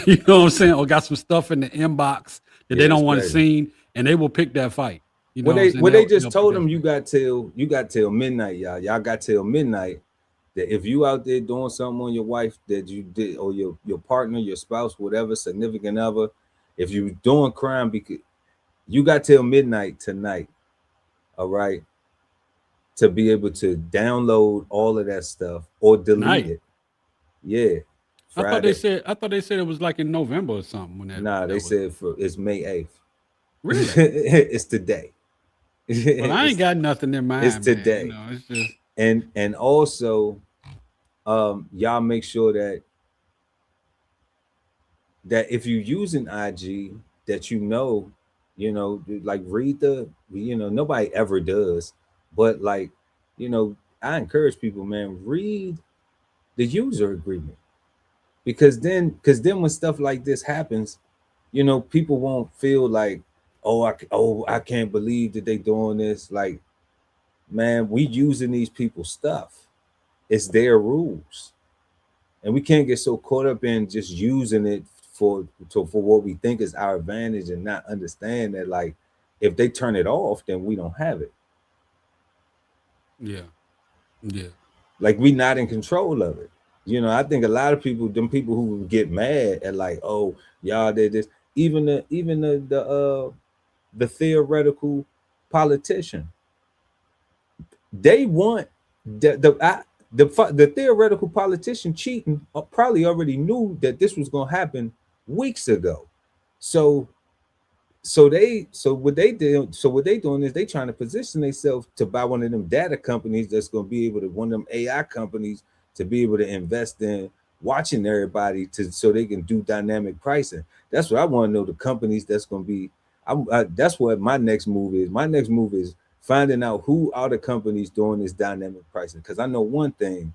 [SPEAKER 2] You know what I'm saying? Or got some stuff in the inbox that they don't want seen, and they will pick that fight. You know,
[SPEAKER 1] they just told them you got till midnight, y'all. Y'all got till midnight. That if you out there doing something on your wife that you did, or your partner, your spouse, whatever, significant other, if you doing crime, because you got till midnight tonight, all right, to be able to download all of that stuff or delete it. Yeah.
[SPEAKER 2] Friday. I thought they said it was like in November or something. When
[SPEAKER 1] they said it's May 8th.
[SPEAKER 2] Really?
[SPEAKER 1] It's today.
[SPEAKER 2] Well, I ain't got nothing in mind.
[SPEAKER 1] It's today.
[SPEAKER 2] Man. You know, it's just
[SPEAKER 1] and also y'all make sure that if you're using IG, that you know, like read nobody ever does, but like, I encourage people, man, read the user agreement, because then when stuff like this happens, people won't feel like, I can't believe that they doing this. Like, man, we using these people's stuff. It's their rules. And we can't get so caught up in just using it for what we think is our advantage, and not understand that, like, if they turn it off, then we don't have it.
[SPEAKER 2] Yeah. Yeah.
[SPEAKER 1] Like we not in control of it. You know, I think a lot of people, them people who get mad at like, oh, y'all did this, even the theoretical politician, they want the theoretical politician cheating probably already knew that this was going to happen weeks ago. So what they doing is they trying to position themselves to buy one of them data companies that's going to be able to, one of them AI companies to be able to invest in watching everybody so they can do dynamic pricing. That's what I want to know, the companies that's going to be. That's what my next move is. My next move is finding out who are the companies doing this dynamic pricing, because I know one thing,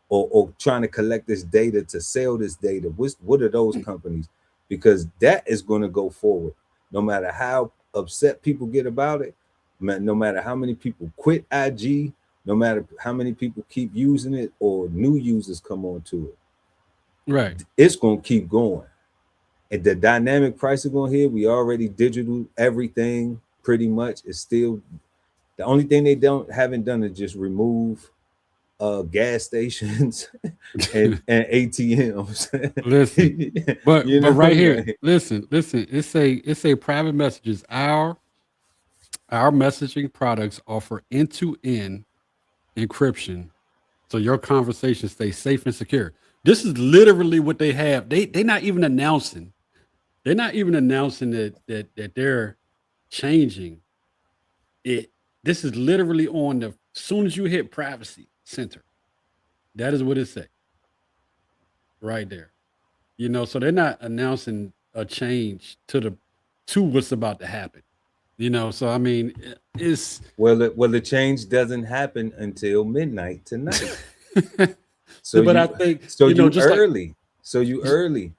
[SPEAKER 1] or trying to collect this data to sell this data. What are those companies? Because that is going to go forward. No matter how upset people get about it, no matter how many people quit IG, no matter how many people keep using it or new users come onto it,
[SPEAKER 2] right?
[SPEAKER 1] It's going to keep going. And the dynamic pricing going here, we already digital everything pretty much. It's still the only thing they haven't done is just remove gas stations and ATMs.
[SPEAKER 2] Listen, but right here, listen. It's a private messages. Our messaging products offer end-to-end encryption, so your conversations stay safe and secure. This is literally what they have. They're not even announcing. They're not even announcing that they're changing it. This is literally on the, as soon as you hit privacy center, that is what it says right there. You know, so they're not announcing a change to what's about to happen. You know, so I mean, it's
[SPEAKER 1] the change doesn't happen until midnight tonight.
[SPEAKER 2] So, but I think
[SPEAKER 1] you early.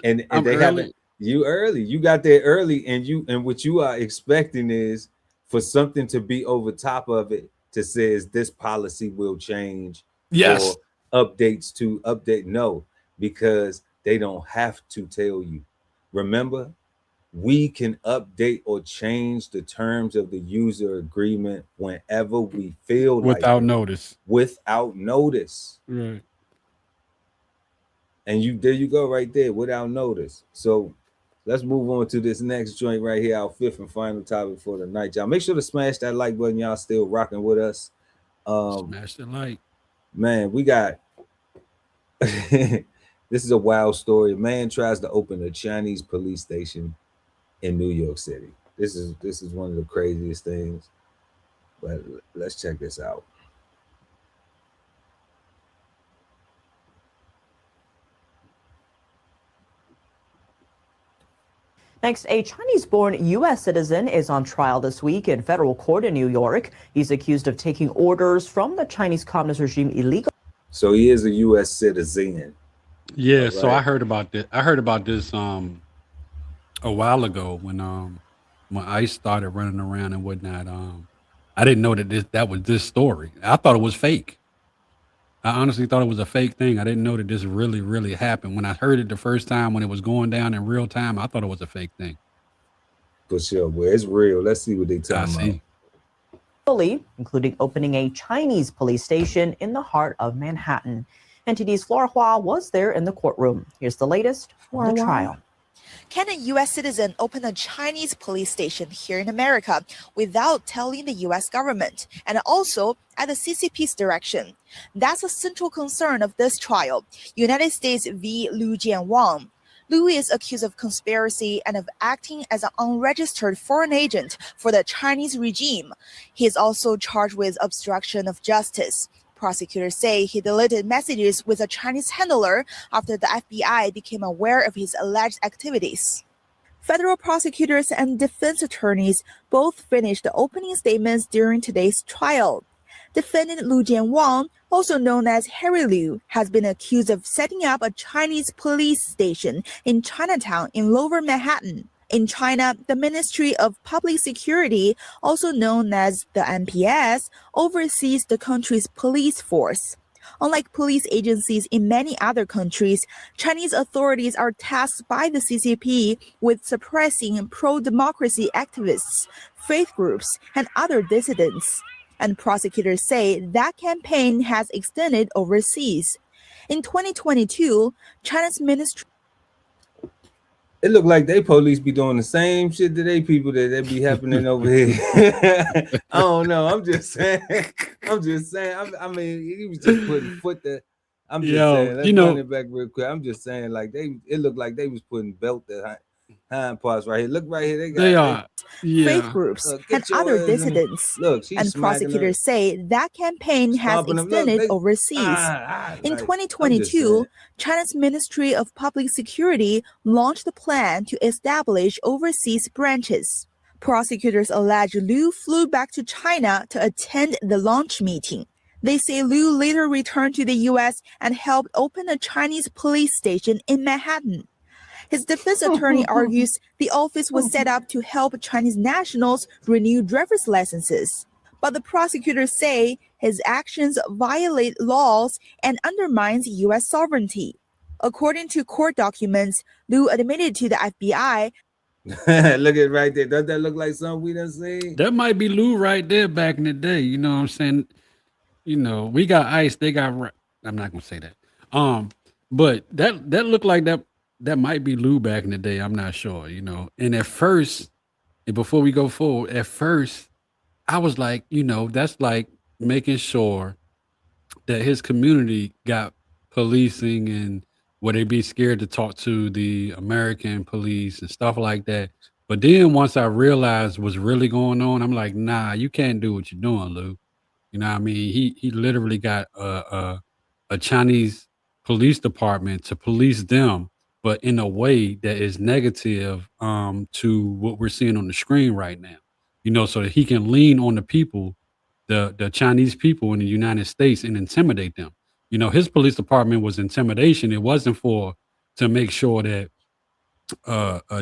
[SPEAKER 1] And
[SPEAKER 2] I'm
[SPEAKER 1] they
[SPEAKER 2] early.
[SPEAKER 1] haven't. You early. You got there early, and what you are expecting is for something to be over top of it to says this policy will change.
[SPEAKER 2] Yes.
[SPEAKER 1] Or updates to update. No, because they don't have to tell you. Remember, we can update or change the terms of the user agreement whenever we feel
[SPEAKER 2] without notice.
[SPEAKER 1] Without notice.
[SPEAKER 2] Right.
[SPEAKER 1] And there you go right there, without notice. So let's move on to this next joint right here, our fifth and final topic for the night. Y'all make sure to smash that like button. Y'all still rocking with us.
[SPEAKER 2] Smash the like.
[SPEAKER 1] Man, we got this is a wild story. A man tries to open a Chinese police station in New York City. This is one of the craziest things. But let's check this out.
[SPEAKER 15] Next, a Chinese-born U.S. citizen is on trial this week in federal court in New York. He's accused of taking orders from the Chinese Communist regime illegally.
[SPEAKER 1] So he is a U.S. citizen.
[SPEAKER 2] Yeah. Right. So I heard about this. A while ago when ICE started running around and whatnot. I didn't know that was this story. I thought it was fake. I honestly thought it was a fake thing. I didn't know that this really, really happened. When I heard it the first time, when it was going down in real time, I thought it was a fake thing.
[SPEAKER 1] For sure. Well, it's real. Let's see what they talking
[SPEAKER 15] about. Including opening a Chinese police station in the heart of Manhattan. NTD's Flora Hua was there in the courtroom. Here's the latest from the trial.
[SPEAKER 16] Can a U.S. citizen open a Chinese police station here in America without telling the U.S. government, and also at the CCP's direction? That's a central concern of this trial. United States v. Liu Jianwang. Liu is accused of conspiracy and of acting as an unregistered foreign agent for the Chinese regime. He is also charged with obstruction of justice. Prosecutors say he deleted messages with a Chinese handler after the FBI became aware of his alleged activities. Federal prosecutors and defense attorneys both finished the opening statements during today's trial. Defendant Liu Jianwang, also known as Harry Liu, has been accused of setting up a Chinese police station in Chinatown in Lower Manhattan. In China, the Ministry of Public Security, also known as the NPS, oversees the country's police force. Unlike police agencies in many other countries, Chinese authorities are tasked by the CCP with suppressing pro-democracy activists, faith groups, and other dissidents. and prosecutors say that campaign has extended overseas. In 2022, China's ministry.
[SPEAKER 1] It look like they police be doing the same shit to they people that be happening over here. I don't know. I'm just saying. I mean, he was just putting foot there. I'm just saying. Let's run it back real quick. I'm just saying, like it looked like they was putting belt at hind parts right here. Look right here.
[SPEAKER 2] They are.
[SPEAKER 16] Faith groups and other dissidents. And prosecutors say that campaign has extended overseas. In 2022, China's Ministry of Public Security launched a plan to establish overseas branches. Prosecutors allege Liu flew back to China to attend the launch meeting. They say Liu later returned to the U.S. and helped open a Chinese police station in Manhattan. His defense attorney argues the office was set up to help Chinese nationals renew driver's licenses. But the prosecutors say his actions violate laws and undermines U.S. sovereignty. According to court documents, Liu admitted to the FBI.
[SPEAKER 1] Look at right there. Does that look like something we done seen?
[SPEAKER 2] That might be Liu right there back in the day. You know what I'm saying? You know, we got ICE. They got. I'm not gonna say that. But that looked like that. That might be Liu back in the day. I'm not sure, you know. And at first, and before we go forward, at first, I was like, you know, that's like making sure that his community got policing and where they be scared to talk to the American police and stuff like that. But then once I realized what's really going on, I'm like, nah, you can't do what you're doing, Liu. You know what I mean? He literally got a Chinese police department to police them, but in a way that is negative to what we're seeing on the screen right now, you know, so that he can lean on the people, the Chinese people in the United States and intimidate them. You know, his police department was intimidation. It wasn't to make sure that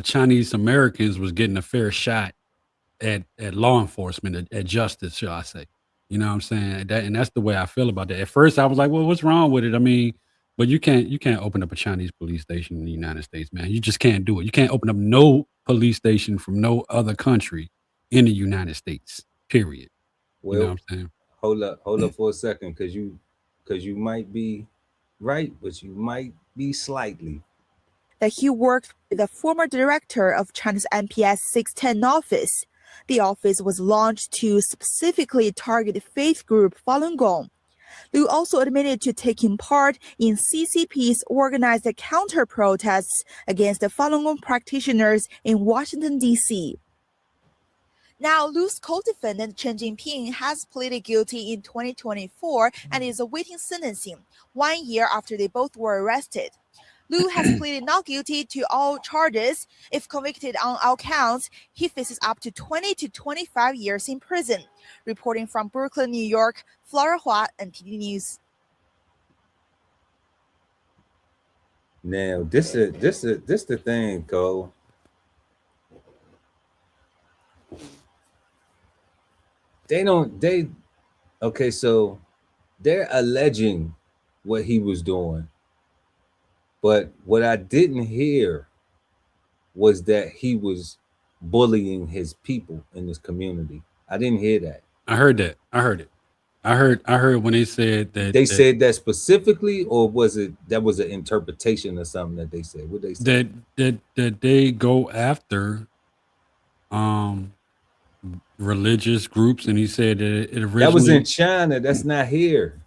[SPEAKER 2] Chinese Americans was getting a fair shot at law enforcement, at justice, shall I say. You know what I'm saying? And that's the way I feel about that. At first I was like, well, what's wrong with it? I mean, but you can't open up a Chinese police station in the United States, man. You just can't do it. You can't open up no police station from no other country in the United States, period.
[SPEAKER 1] Well,
[SPEAKER 2] you know what I'm saying?
[SPEAKER 1] Hold up for a second, because you might be right, but you might be slightly.
[SPEAKER 16] That he worked with the former director of China's NPS 610 office. The office was launched to specifically target faith group Falun Gong. Liu also admitted to taking part in CCP's organized counter-protests against the Falun Gong practitioners in Washington, D.C. Now, Liu's co-defendant Chen Jinping has pleaded guilty in 2024 and is awaiting sentencing 1 year after they both were arrested. Liu has pleaded not guilty to all charges. If convicted on all counts, he faces up to 20 to 25 years in prison. Reporting from Brooklyn, New York, Flora Hua, NTD News.
[SPEAKER 1] Now, this the thing, Cole. Okay, so they're alleging what he was doing. But what I didn't hear was that he was bullying his people in this community. I didn't hear that.
[SPEAKER 2] I heard that. I heard it. I heard when they said that.
[SPEAKER 1] They said that specifically, or was it that was an interpretation of something that they said? What they said?
[SPEAKER 2] That they go after religious groups, and he said that it originally.
[SPEAKER 1] That was in China. That's not here.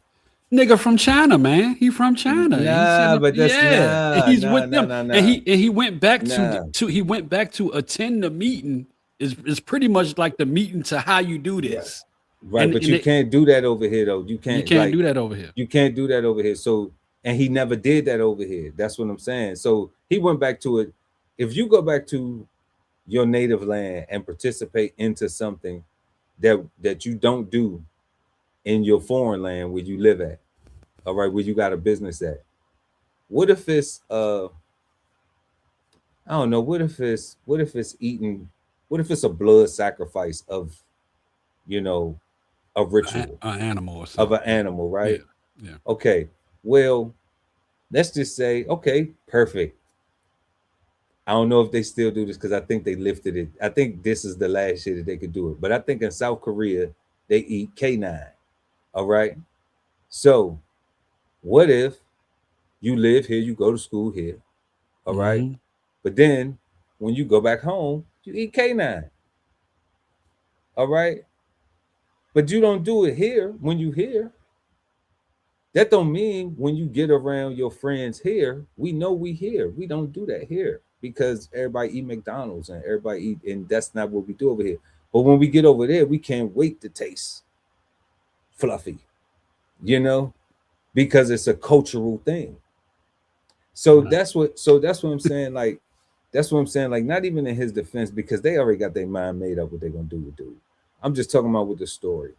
[SPEAKER 2] Nigga from China, man. He from China.
[SPEAKER 1] Nah, but that's
[SPEAKER 2] and he's with them.
[SPEAKER 1] Nah.
[SPEAKER 2] And he went back to attend the meeting. Is pretty much like the meeting to how you do this.
[SPEAKER 1] Right, but you can't do that over here, though. You can't
[SPEAKER 2] do that over here.
[SPEAKER 1] You can't do that over here. So, and he never did that over here. That's what I'm saying. So he went back to it. If you go back to your native land and participate into something that you don't do in your foreign land where you live at, all right, where you got a business at, what if it's I don't know, what if it's a blood sacrifice of, you know, a ritual,
[SPEAKER 2] an animal or
[SPEAKER 1] of
[SPEAKER 2] something.
[SPEAKER 1] an animal, right?
[SPEAKER 2] Yeah.
[SPEAKER 1] Okay, well, let's just say, okay, perfect. I don't know if they still do this because I think they lifted it. I think this is the last year that they could do it. But I think in South Korea, they eat canine. All right. So what if you live here, you go to school here, all right?
[SPEAKER 2] Mhm.
[SPEAKER 1] But then when you go back home, you eat canine. All right. But you don't do it here when you here. That don't mean when you get around your friends here, we know we here. We don't do that here because everybody eat McDonald's and everybody eat, and that's not what we do over here. But when we get over there, we can't wait to taste fluffy, you know, because it's a cultural thing. So that's what I'm saying. Like, that's what I'm saying. Like, not even in his defense, because they already got their mind made up what they're gonna do with dude. I'm just talking about with the story.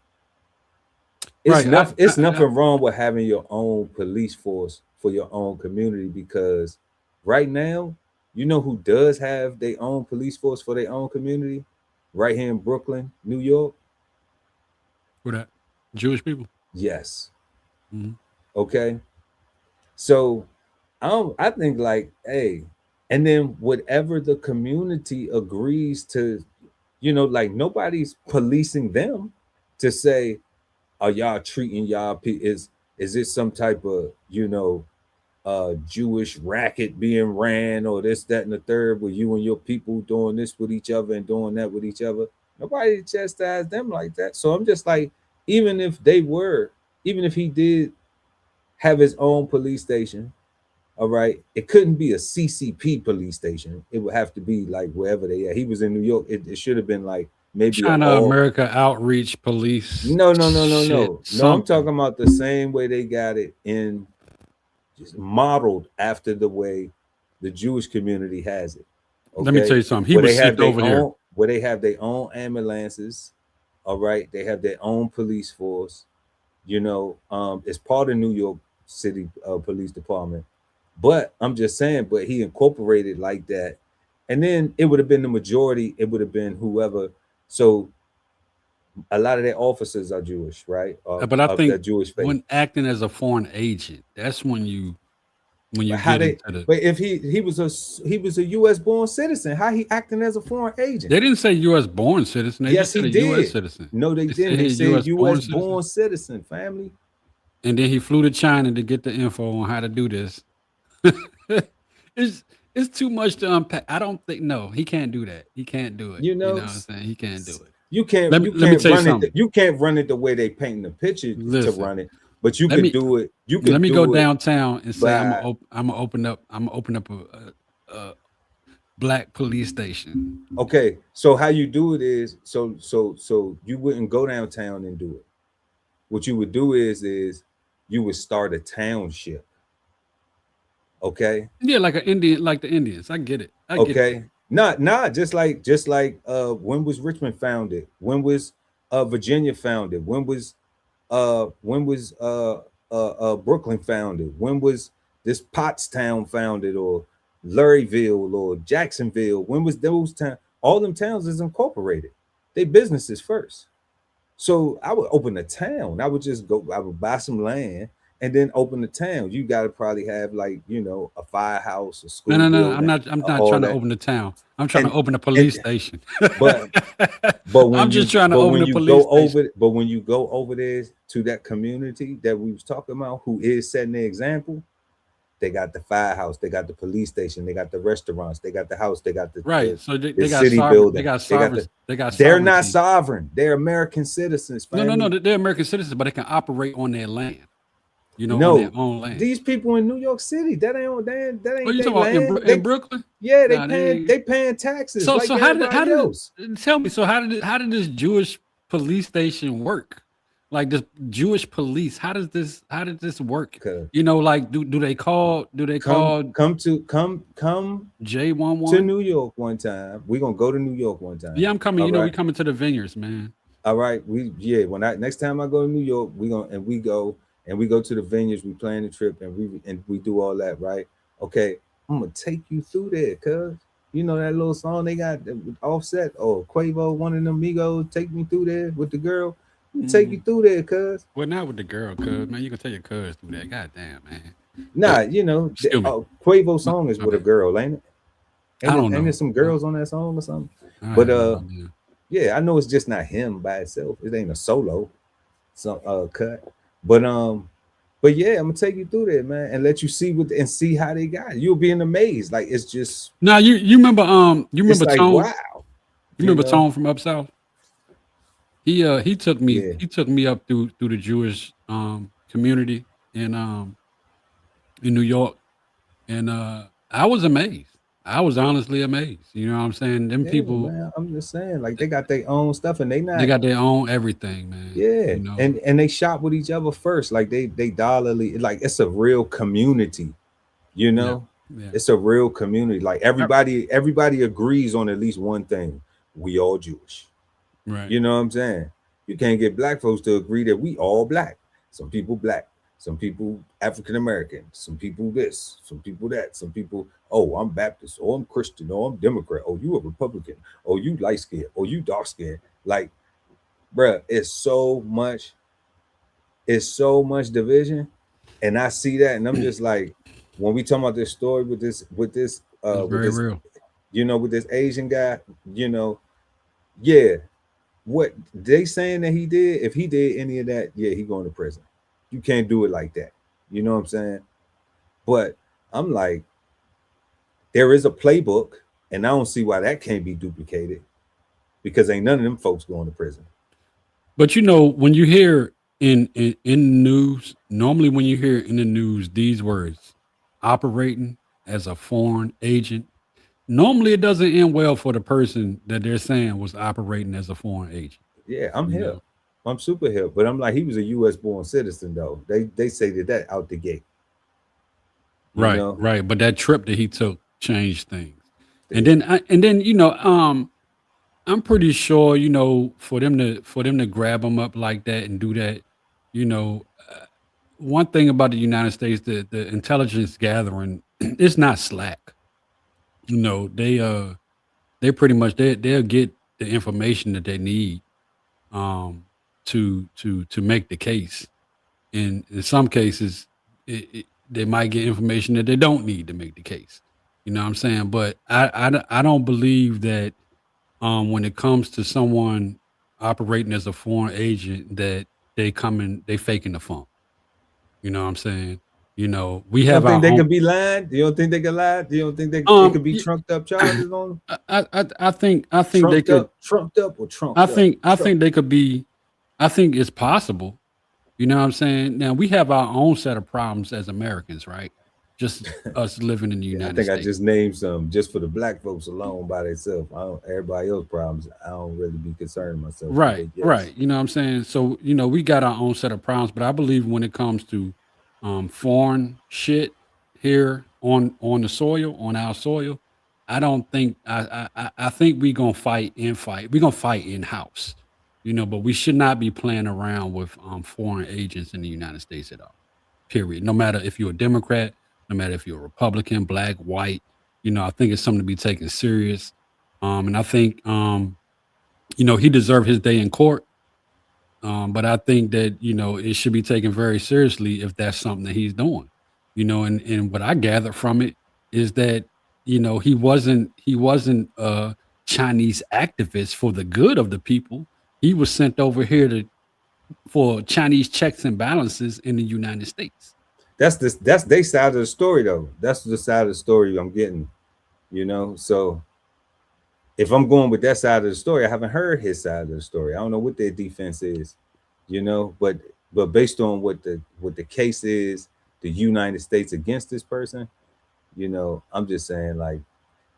[SPEAKER 1] It's
[SPEAKER 2] Right.
[SPEAKER 1] it's nothing wrong with having your own police force for your own community, because right now, you know who does have their own police force for their own community? Right here in Brooklyn, New York.
[SPEAKER 2] Who that? Jewish people?
[SPEAKER 1] Yes.
[SPEAKER 2] Mhm.
[SPEAKER 1] Okay. So I think like, hey, and then whatever the community agrees to, you know, like nobody's policing them to say, are y'all treating y'all is it some type of, you know, Jewish racket being ran or this, that, and the third, with you and your people doing this with each other and doing that with each other? Nobody chastised them like that. So I'm just like, even if he did have his own police station, all right, it couldn't be a CCP police station. It would have to be like wherever they are. He was in New York. It should have been like maybe
[SPEAKER 2] China America Outreach Police.
[SPEAKER 1] No.
[SPEAKER 2] Shit,
[SPEAKER 1] No, I'm talking about the same way they got it in, just modeled after the way the Jewish community has it. Okay?
[SPEAKER 2] Let me tell you something. He was sent over here.
[SPEAKER 1] Where they have their own ambulances, all right. They have their own police force. You know, it's part of New York City Police Department. But I'm just saying, but he incorporated like that. And then it would have been the majority, it would have been whoever. So a lot of their officers are Jewish, right?
[SPEAKER 2] But I think
[SPEAKER 1] Jewish faith.
[SPEAKER 2] when acting as a foreign agent, that's when you
[SPEAKER 1] But if he was a U.S. born citizen, how he acting as a foreign agent?
[SPEAKER 2] They didn't say U.S. born citizen. They
[SPEAKER 1] Yes,
[SPEAKER 2] just said
[SPEAKER 1] he
[SPEAKER 2] a U.S.
[SPEAKER 1] did.
[SPEAKER 2] citizen.
[SPEAKER 1] No, they didn't. They said U.S. born citizen, family.
[SPEAKER 2] And then he flew to China to get the info on how to do this. It's too much to unpack. I don't think. No, he can't do that. He can't do it.
[SPEAKER 1] You know
[SPEAKER 2] what I'm saying? He can't do it.
[SPEAKER 1] You can't.
[SPEAKER 2] Let me tell you something.
[SPEAKER 1] You can't run it the way they paint the picture to run it. But you can do it. You can.
[SPEAKER 2] Let me
[SPEAKER 1] do
[SPEAKER 2] go
[SPEAKER 1] it
[SPEAKER 2] downtown and say
[SPEAKER 1] by-
[SPEAKER 2] I'm gonna open up a black police station.
[SPEAKER 1] Okay, so how you do it is so you wouldn't go downtown and do it. What you would do is you would start a township. Okay.
[SPEAKER 2] Yeah, like the Indians. I get it. I get it.
[SPEAKER 1] Not just like when was Richmond founded? When was Virginia founded? When was Brooklyn founded? When was this Pottstown founded, or Luryville or Jacksonville? When was those towns? All them towns is incorporated. They businesses first. So I would open a town. I would buy some land and then open the town. You got to probably have like, you know, a firehouse, a school.
[SPEAKER 2] No. I'm not trying to open the town. I'm trying to open a police station.
[SPEAKER 1] But when
[SPEAKER 2] I'm just trying to open a police station.
[SPEAKER 1] But when you go over there to that community that we was talking about, who is setting the example, they got the firehouse, they got the police station, they got the restaurants, they got the house, they got the
[SPEAKER 2] So they got
[SPEAKER 1] city building.
[SPEAKER 2] They got sovereignty.
[SPEAKER 1] They're not sovereign. They're American citizens. Family.
[SPEAKER 2] No. They're American citizens, but they can operate on their land. You know,
[SPEAKER 1] no,
[SPEAKER 2] on their own land.
[SPEAKER 1] These people in New York City, that ain't
[SPEAKER 2] What you talking
[SPEAKER 1] land.
[SPEAKER 2] about in Brooklyn?
[SPEAKER 1] Yeah, they paying taxes.
[SPEAKER 2] So
[SPEAKER 1] like
[SPEAKER 2] how did tell me? So how did this Jewish police station work? Like this Jewish police, how did this work? You know, like do they call
[SPEAKER 1] come
[SPEAKER 2] J11
[SPEAKER 1] to New York one time? We're gonna go to New York one time.
[SPEAKER 2] Yeah, I'm coming.
[SPEAKER 1] All
[SPEAKER 2] you know,
[SPEAKER 1] right?
[SPEAKER 2] we coming to the vineyards, man.
[SPEAKER 1] All right. Next time I go to New York, we go to the vineyards, we plan the trip and we do all that, right? Okay, I'm gonna take you through there, cuz you know that little song they got Offset or Quavo, one of them Migos, take me through there with the girl. Take you through there, cuz.
[SPEAKER 2] Well, not with the girl, cuz, man. You can tell your cuz through that. God damn, man.
[SPEAKER 1] Nah, you know, Quavo song is with a girl, ain't it?
[SPEAKER 2] I don't know.
[SPEAKER 1] Ain't there some girls on that song or something?
[SPEAKER 2] I
[SPEAKER 1] But
[SPEAKER 2] don't know,
[SPEAKER 1] Yeah, I know it's just not him by itself. It ain't a solo cut. But yeah, I'm gonna take you through there, man, and let you see and see how they got it. You'll be amazed. Like it's just
[SPEAKER 2] Now you remember
[SPEAKER 1] it's like
[SPEAKER 2] Tone?
[SPEAKER 1] wow.
[SPEAKER 2] You remember
[SPEAKER 1] know?
[SPEAKER 2] Tone from up south? He took me
[SPEAKER 1] Yeah.
[SPEAKER 2] he took me up through the Jewish community in New York, and I was amazed. I was honestly amazed. You know what I'm saying? Them
[SPEAKER 1] Yeah,
[SPEAKER 2] people,
[SPEAKER 1] man. I'm just saying, like they got their own stuff, and they
[SPEAKER 2] got their own everything, man.
[SPEAKER 1] Yeah,
[SPEAKER 2] You know?
[SPEAKER 1] and they shop with each other first. Like they dollarly, like it's a real community. You know,
[SPEAKER 2] Yeah.
[SPEAKER 1] it's a real community. Like everybody agrees on at least one thing: we all Jewish.
[SPEAKER 2] Right.
[SPEAKER 1] You know what I'm saying? You can't get black folks to agree that we all black. Some people black, some people African American, some people this, some people that, some people, oh, I'm Baptist, oh, I'm Christian, oh, I'm Democrat, oh, you a Republican, oh, you light skinned, oh, you dark skinned. Like, bruh, it's so much division. And I see that, and I'm just like, when we talk about this story with this
[SPEAKER 2] real.
[SPEAKER 1] You know, with this Asian guy, you know, yeah. What they saying that he did, if he did any of that, yeah, he going to prison. You can't do it like that. You know what I'm saying? But I'm like, there is a playbook, and I don't see why that can't be duplicated, because ain't none of them folks going to prison.
[SPEAKER 2] But you know, when you hear in news, normally when you hear in the news these words, operating as a foreign agent, normally it doesn't end well for the person that they're saying was operating as a foreign agent.
[SPEAKER 1] Yeah, I'm
[SPEAKER 2] You
[SPEAKER 1] here.
[SPEAKER 2] know?
[SPEAKER 1] I'm super here. But I'm like, he was a US born citizen though. They say that out the gate. You
[SPEAKER 2] Right,
[SPEAKER 1] know?
[SPEAKER 2] right. But that trip that he took changed things. And then you know, I'm pretty sure, you know, for them to grab him up like that and do that, you know, one thing about the United States, the intelligence gathering, it's not slack. You know, they pretty much they'll get the information that they need to make the case. And in some cases, they might get information that they don't need to make the case. You know what I'm saying? But I don't believe that when it comes to someone operating as a foreign agent that they faking the funk. You know what I'm saying? You know, we
[SPEAKER 1] You
[SPEAKER 2] have
[SPEAKER 1] don't think
[SPEAKER 2] our
[SPEAKER 1] they
[SPEAKER 2] own.
[SPEAKER 1] could be lying? You don't think they could lie? You don't think it could be trumped up charges on them?
[SPEAKER 2] I think they could.
[SPEAKER 1] Trumped up or trumped
[SPEAKER 2] I
[SPEAKER 1] up?
[SPEAKER 2] think they could be. I think it's possible. You know what I'm saying? Now we have our own set of problems as Americans, right? Just us living in the
[SPEAKER 1] I
[SPEAKER 2] United
[SPEAKER 1] think
[SPEAKER 2] States.
[SPEAKER 1] I just named some just for the black folks alone by themselves. Everybody else problems, I don't really be concerned myself.
[SPEAKER 2] Right,
[SPEAKER 1] Yes.
[SPEAKER 2] right. You know what I'm saying? So, you know, we got our own set of problems, but I believe when it comes to foreign shit here on the soil, on our soil, I don't think I think we're gonna fight. We're gonna fight in house. You know, but we should not be playing around with foreign agents in the United States at all. Period. No matter if you're a Democrat, no matter if you're a Republican, black, white, you know, I think it's something to be taken serious. And I think you know, he deserved his day in court. But I think that, you know, it should be taken very seriously if that's something that he's doing. You know, and what I gathered from it is that, you know, he wasn't a Chinese activist for the good of the people. He was sent over here for Chinese checks and balances in the United States.
[SPEAKER 1] That's their side of the story though. That's the side of the story I'm getting, you know. So if I'm going with that side of the story, I haven't heard his side of the story. I don't know what their defense is, you know, but based on what the case is, the United States against this person, you know, I'm just saying, like,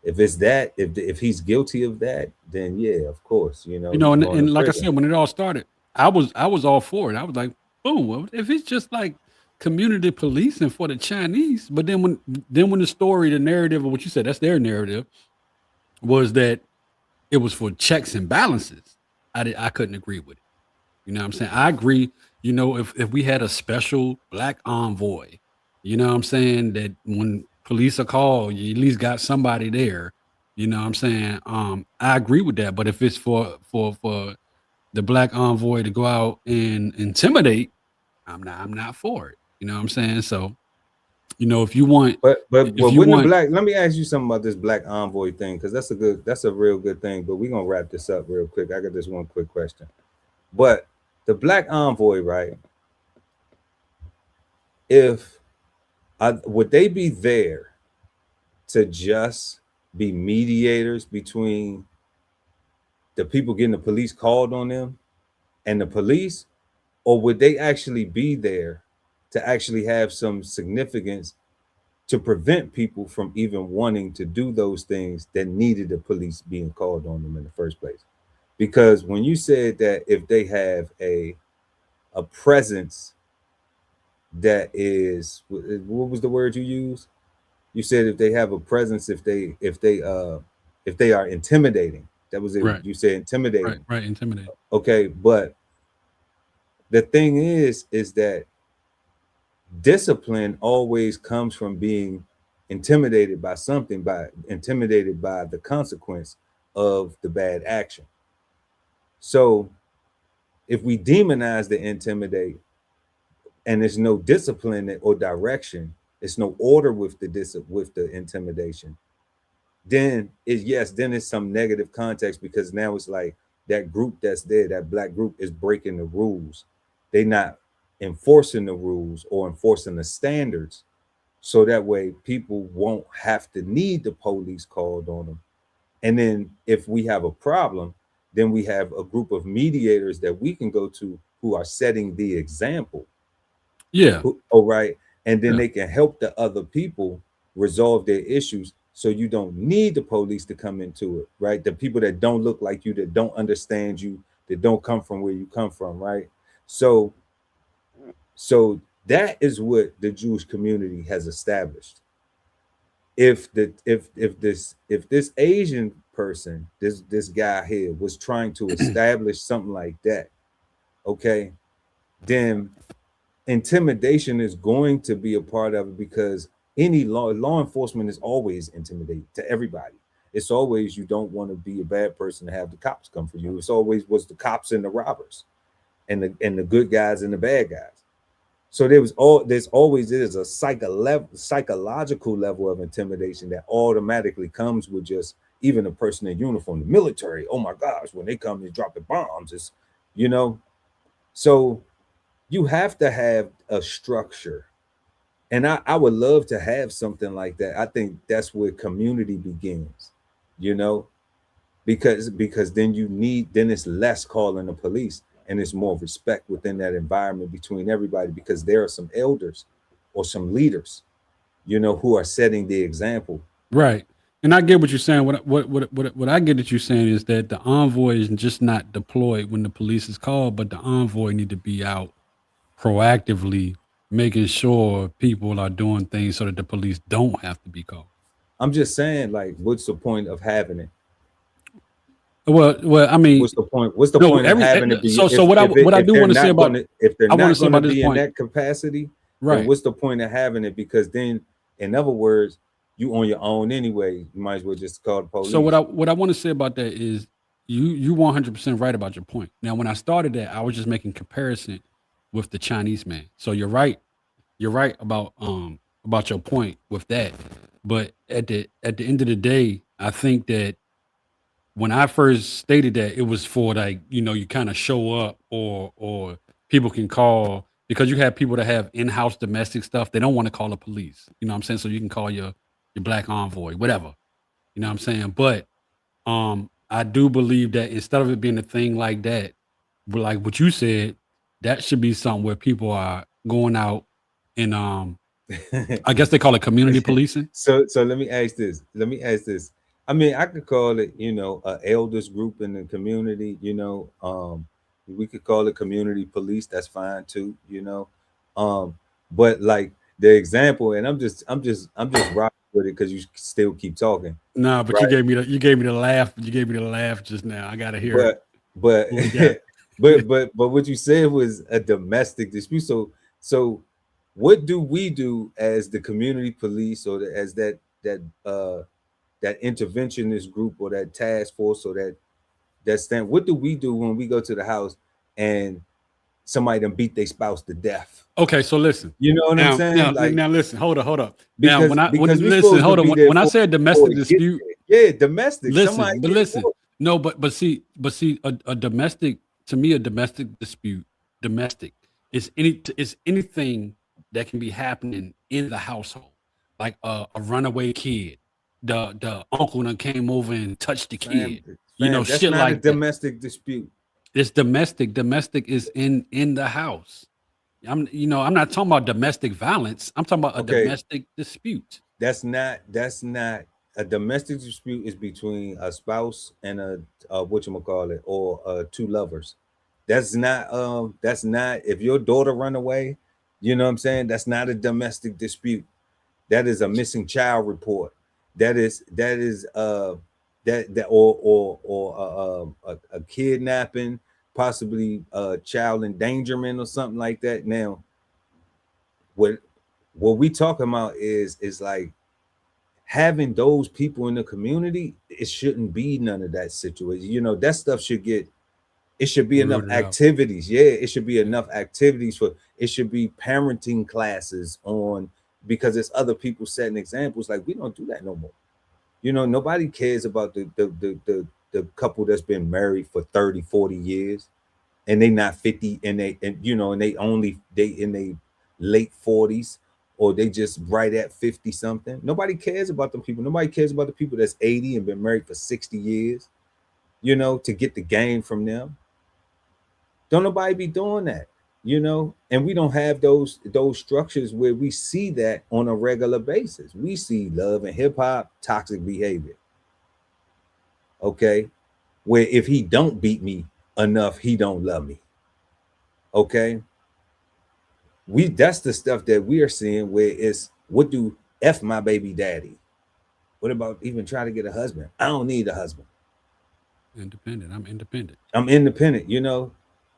[SPEAKER 1] if it's that, if he's guilty of that, then yeah, of course, you know.
[SPEAKER 2] You know,
[SPEAKER 1] he's
[SPEAKER 2] and,
[SPEAKER 1] going to
[SPEAKER 2] and like I
[SPEAKER 1] prison.
[SPEAKER 2] said, when it all started, I was all for it. I was like, boom, well, if it's just like community policing for the Chinese, but then when the story, the narrative of what you said, that's their narrative, was that it was for checks and balances. I couldn't agree with it. You know what I'm saying? I agree, you know, if we had a special black envoy, you know what I'm saying, that when police are called, you at least got somebody there. You know what I'm saying? I agree with that. But if it's for the black envoy to go out and intimidate, I'm not for it. You know what I'm saying? So You know, if you want,
[SPEAKER 1] but
[SPEAKER 2] if you
[SPEAKER 1] wouldn't
[SPEAKER 2] want,
[SPEAKER 1] the black, let me ask you something about this black envoy thing, because that's a real good thing. But we're gonna wrap this up real quick. I got this one quick question. But the black envoy, right? If would they be there to just be mediators between the people getting the police called on them and the police, or would they actually be there to actually have some significance to prevent people from even wanting to do those things that needed the police being called on them in the first place? Because when you said that if they have a presence that is, what was the word you used? You said if they have a presence, if they are intimidating. That was it.
[SPEAKER 2] right,
[SPEAKER 1] You said intimidating.
[SPEAKER 2] right, intimidate.
[SPEAKER 1] Okay, but the thing is that discipline always comes from being intimidated by something, intimidated by the consequence of the bad action. So if we demonize the intimidate and there's no discipline or direction, it's no order with the intimidation, then it's some negative context, because now it's like that group that's there, that black group, is breaking the rules. They're not enforcing the rules or enforcing the standards, so that way people won't have to need the police called on them. And then if we have a problem, then we have a group of mediators that we can go to who are setting the example.
[SPEAKER 2] Yeah.
[SPEAKER 1] Right. And then they can help the other people resolve their issues, so you don't need the police to come into it, right? The people that don't look like you, that don't understand you, that don't come from where you come from, right? So that is what the Jewish community has established. If this Asian person, this guy here, was trying to establish something like that, okay, then intimidation is going to be a part of it, because any law enforcement is always intimidating to everybody. It's always, you don't want to be a bad person to have the cops come for you. It's always was the cops and the robbers, and the good guys and the bad guys. So there's always a psychological level of intimidation that automatically comes with just even a person in uniform, the military. Oh my gosh, when they come and drop the bombs, it's, so you have to have a structure. And I would love to have something like that. I think that's where community begins, because then it's less calling the police, and it's more respect within that environment between everybody, because there are some elders or some leaders, who are setting the example.
[SPEAKER 2] Right. And I get what you're saying. What I get that you're saying is that the envoy is just not deployed when the police is called, but the envoy need to be out proactively making sure people are doing things so that the police don't have to be called.
[SPEAKER 1] I'm just saying, like, what's the point of having it?
[SPEAKER 2] Well, I mean,
[SPEAKER 1] what's the point? What's the point of having it?
[SPEAKER 2] What I do want to say about
[SPEAKER 1] if they're not going to be in
[SPEAKER 2] point,
[SPEAKER 1] that capacity,
[SPEAKER 2] right?
[SPEAKER 1] Then what's the point of having it? Because then, in other words, you on your own anyway. You might as well just call the police.
[SPEAKER 2] So what I want to say about that is you 100% right about your point. Now, when I started that, I was just making comparison with the Chinese man. So you're right about your point with that. But at the end of the day, I think that when I first stated that, it was for, like, you kind of show up, or people can call, because you have people that have in-house domestic stuff. They don't want to call the police. You know what I'm saying? So you can call your black envoy, whatever. You know what I'm saying? But I do believe that instead of it being a thing like that, but like what you said, that should be something where people are going out and I guess they call it community policing.
[SPEAKER 1] So let me ask this. I mean, I could call it, a elders group in the community, we could call it community police. That's fine too, but like the example, and I'm just rocking with it because you still keep talking.
[SPEAKER 2] No, but right? you gave me the laugh. You gave me the laugh just now. I gotta hear it.
[SPEAKER 1] But but what you said was a domestic dispute. So what do we do as the community police, or as that interventionist group, or that task force, or that stand? What do we do when we go to the house and somebody done beat their spouse to death.
[SPEAKER 2] Okay, so listen.
[SPEAKER 1] You know what I'm saying?
[SPEAKER 2] Now listen. Hold up.
[SPEAKER 1] Because,
[SPEAKER 2] Now, when I said domestic dispute,
[SPEAKER 1] domestic.
[SPEAKER 2] Listen. No, but see, a domestic, to me, a domestic dispute, is anything that can be happening in the household, like a runaway kid, the uncle that came over and touched the kid,
[SPEAKER 1] that's
[SPEAKER 2] shit
[SPEAKER 1] not
[SPEAKER 2] like
[SPEAKER 1] a domestic dispute.
[SPEAKER 2] It's domestic. Domestic is in the house. I'm not talking about domestic violence. I'm talking about a domestic dispute.
[SPEAKER 1] That's not a domestic dispute. Is between a spouse and a whatchamacallit, or two lovers. That's not if your daughter run away, you know what I'm saying? That's not a domestic dispute. That is a missing child report. That is a kidnapping, possibly child endangerment or something like that. Now, what we talking about is like having those people in the community. It shouldn't be none of that situation. That stuff should be enough activities. Yeah, it should be enough activities it should be parenting classes on, because it's other people setting examples. Like, we don't do that no more. Nobody cares about the couple that's been married for 30, 40 years and they not 50 and they in their late 40s, or they just right at 50 something. Nobody cares about them people. Nobody cares about the people that's 80 and been married for 60 years, to get the game from them. Don't nobody be doing that, and we don't have those structures where we see that on a regular basis. We see love and hip hop, toxic behavior. Okay. Where if he don't beat me enough, he don't love me. Okay. That's the stuff that we are seeing, where it's, what do F my baby daddy? What about even trying to get a husband? I don't need a husband.
[SPEAKER 2] Independent. I'm independent.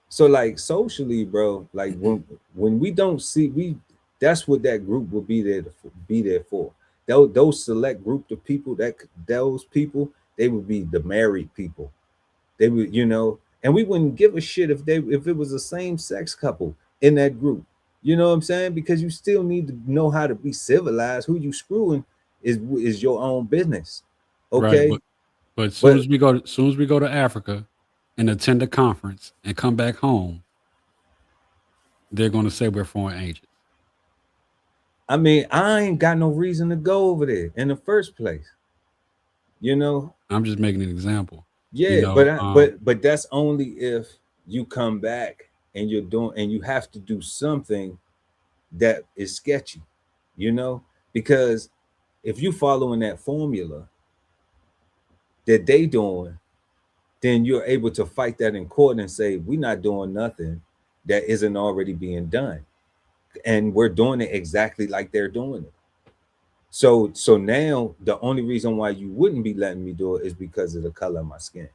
[SPEAKER 1] So like socially, bro, like when we don't see, that's what that group will be there for. Those select group of people, those people, they would be the married people. They would, and we wouldn't give a shit if it was a same-sex couple in that group. You know what I'm saying? Because you still need to know how to be civilized. Who you screwing is your own business. Okay.
[SPEAKER 2] Right, but as soon as we go to Africa and attend a conference and come back home, they're going to say we're foreign agents.
[SPEAKER 1] I mean, I ain't got no reason to go over there in the first place.
[SPEAKER 2] I'm just making an example.
[SPEAKER 1] Yeah, but that's only if you come back and you have to do something that is sketchy, because if you following that formula that they doing, then you're able to fight that in court and say, we're not doing nothing that isn't already being done. And we're doing it exactly like they're doing it. So now the only reason why you wouldn't be letting me do it is because of the color of my skin.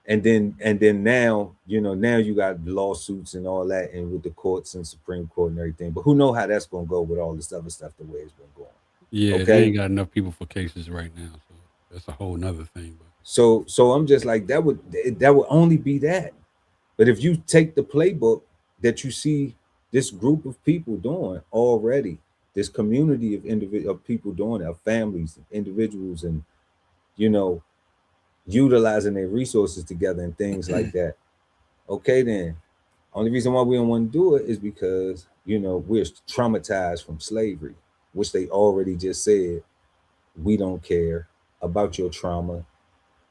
[SPEAKER 1] And then now, now you got lawsuits and all that, and with the courts and Supreme Court and everything. But who know how that's going to go with all this other stuff, the way it's been going.
[SPEAKER 2] Yeah,
[SPEAKER 1] okay?
[SPEAKER 2] They ain't got enough people for cases right now. So that's a whole nother thing. But.
[SPEAKER 1] So I'm just like, that would only be that. But if you take the playbook that you see this group of people doing already, this community of people doing it, of families, individuals, and utilizing their resources together and things like that. Okay, then only reason why we don't want to do it is because we're traumatized from slavery, which they already just said, we don't care about your trauma.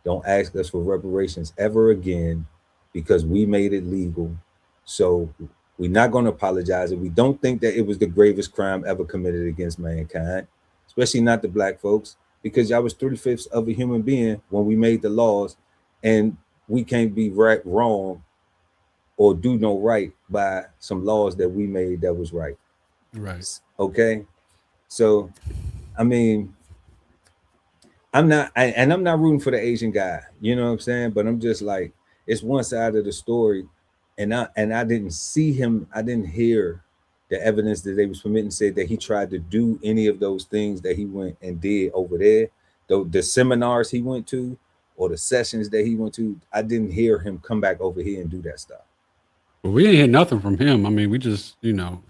[SPEAKER 1] Don't ask us for reparations ever again, because we made it legal. So we're not going to apologize. And we don't think that it was the gravest crime ever committed against mankind, especially not the black folks, because y'all was 3/5 of a human being when we made the laws, and we can't be wrong or do no right by some laws that we made that was right.
[SPEAKER 2] Right.
[SPEAKER 1] Okay. So, I mean, I'm not rooting for the Asian guy, you know what I'm saying? But I'm just like, it's one side of the story, and I didn't see him. I didn't hear the evidence that they was permitting said that he tried to do any of those things that he went and did over there. The seminars he went to or the sessions that he went to, I didn't hear him come back over here and do that stuff.
[SPEAKER 2] But we ain't hear nothing from him. I mean, we just,
[SPEAKER 1] No,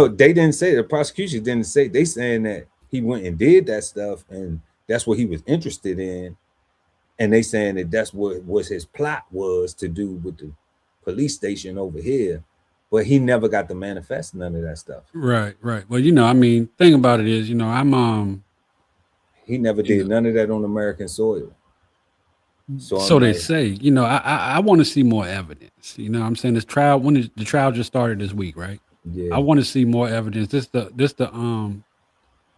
[SPEAKER 1] they didn't say, the prosecution didn't say, they saying that he went and did that stuff and that's what he was interested in. And they saying that that's what was his plot was to do with the police station over here. But he never got to manifest none of that stuff.
[SPEAKER 2] Right. Well, I mean, thing about it is, I'm
[SPEAKER 1] he never did none of that on American soil.
[SPEAKER 2] So they say, I want to see more evidence. You know what I'm saying? This trial, the trial just started this week, right?
[SPEAKER 1] Yeah.
[SPEAKER 2] I want to see more evidence. This the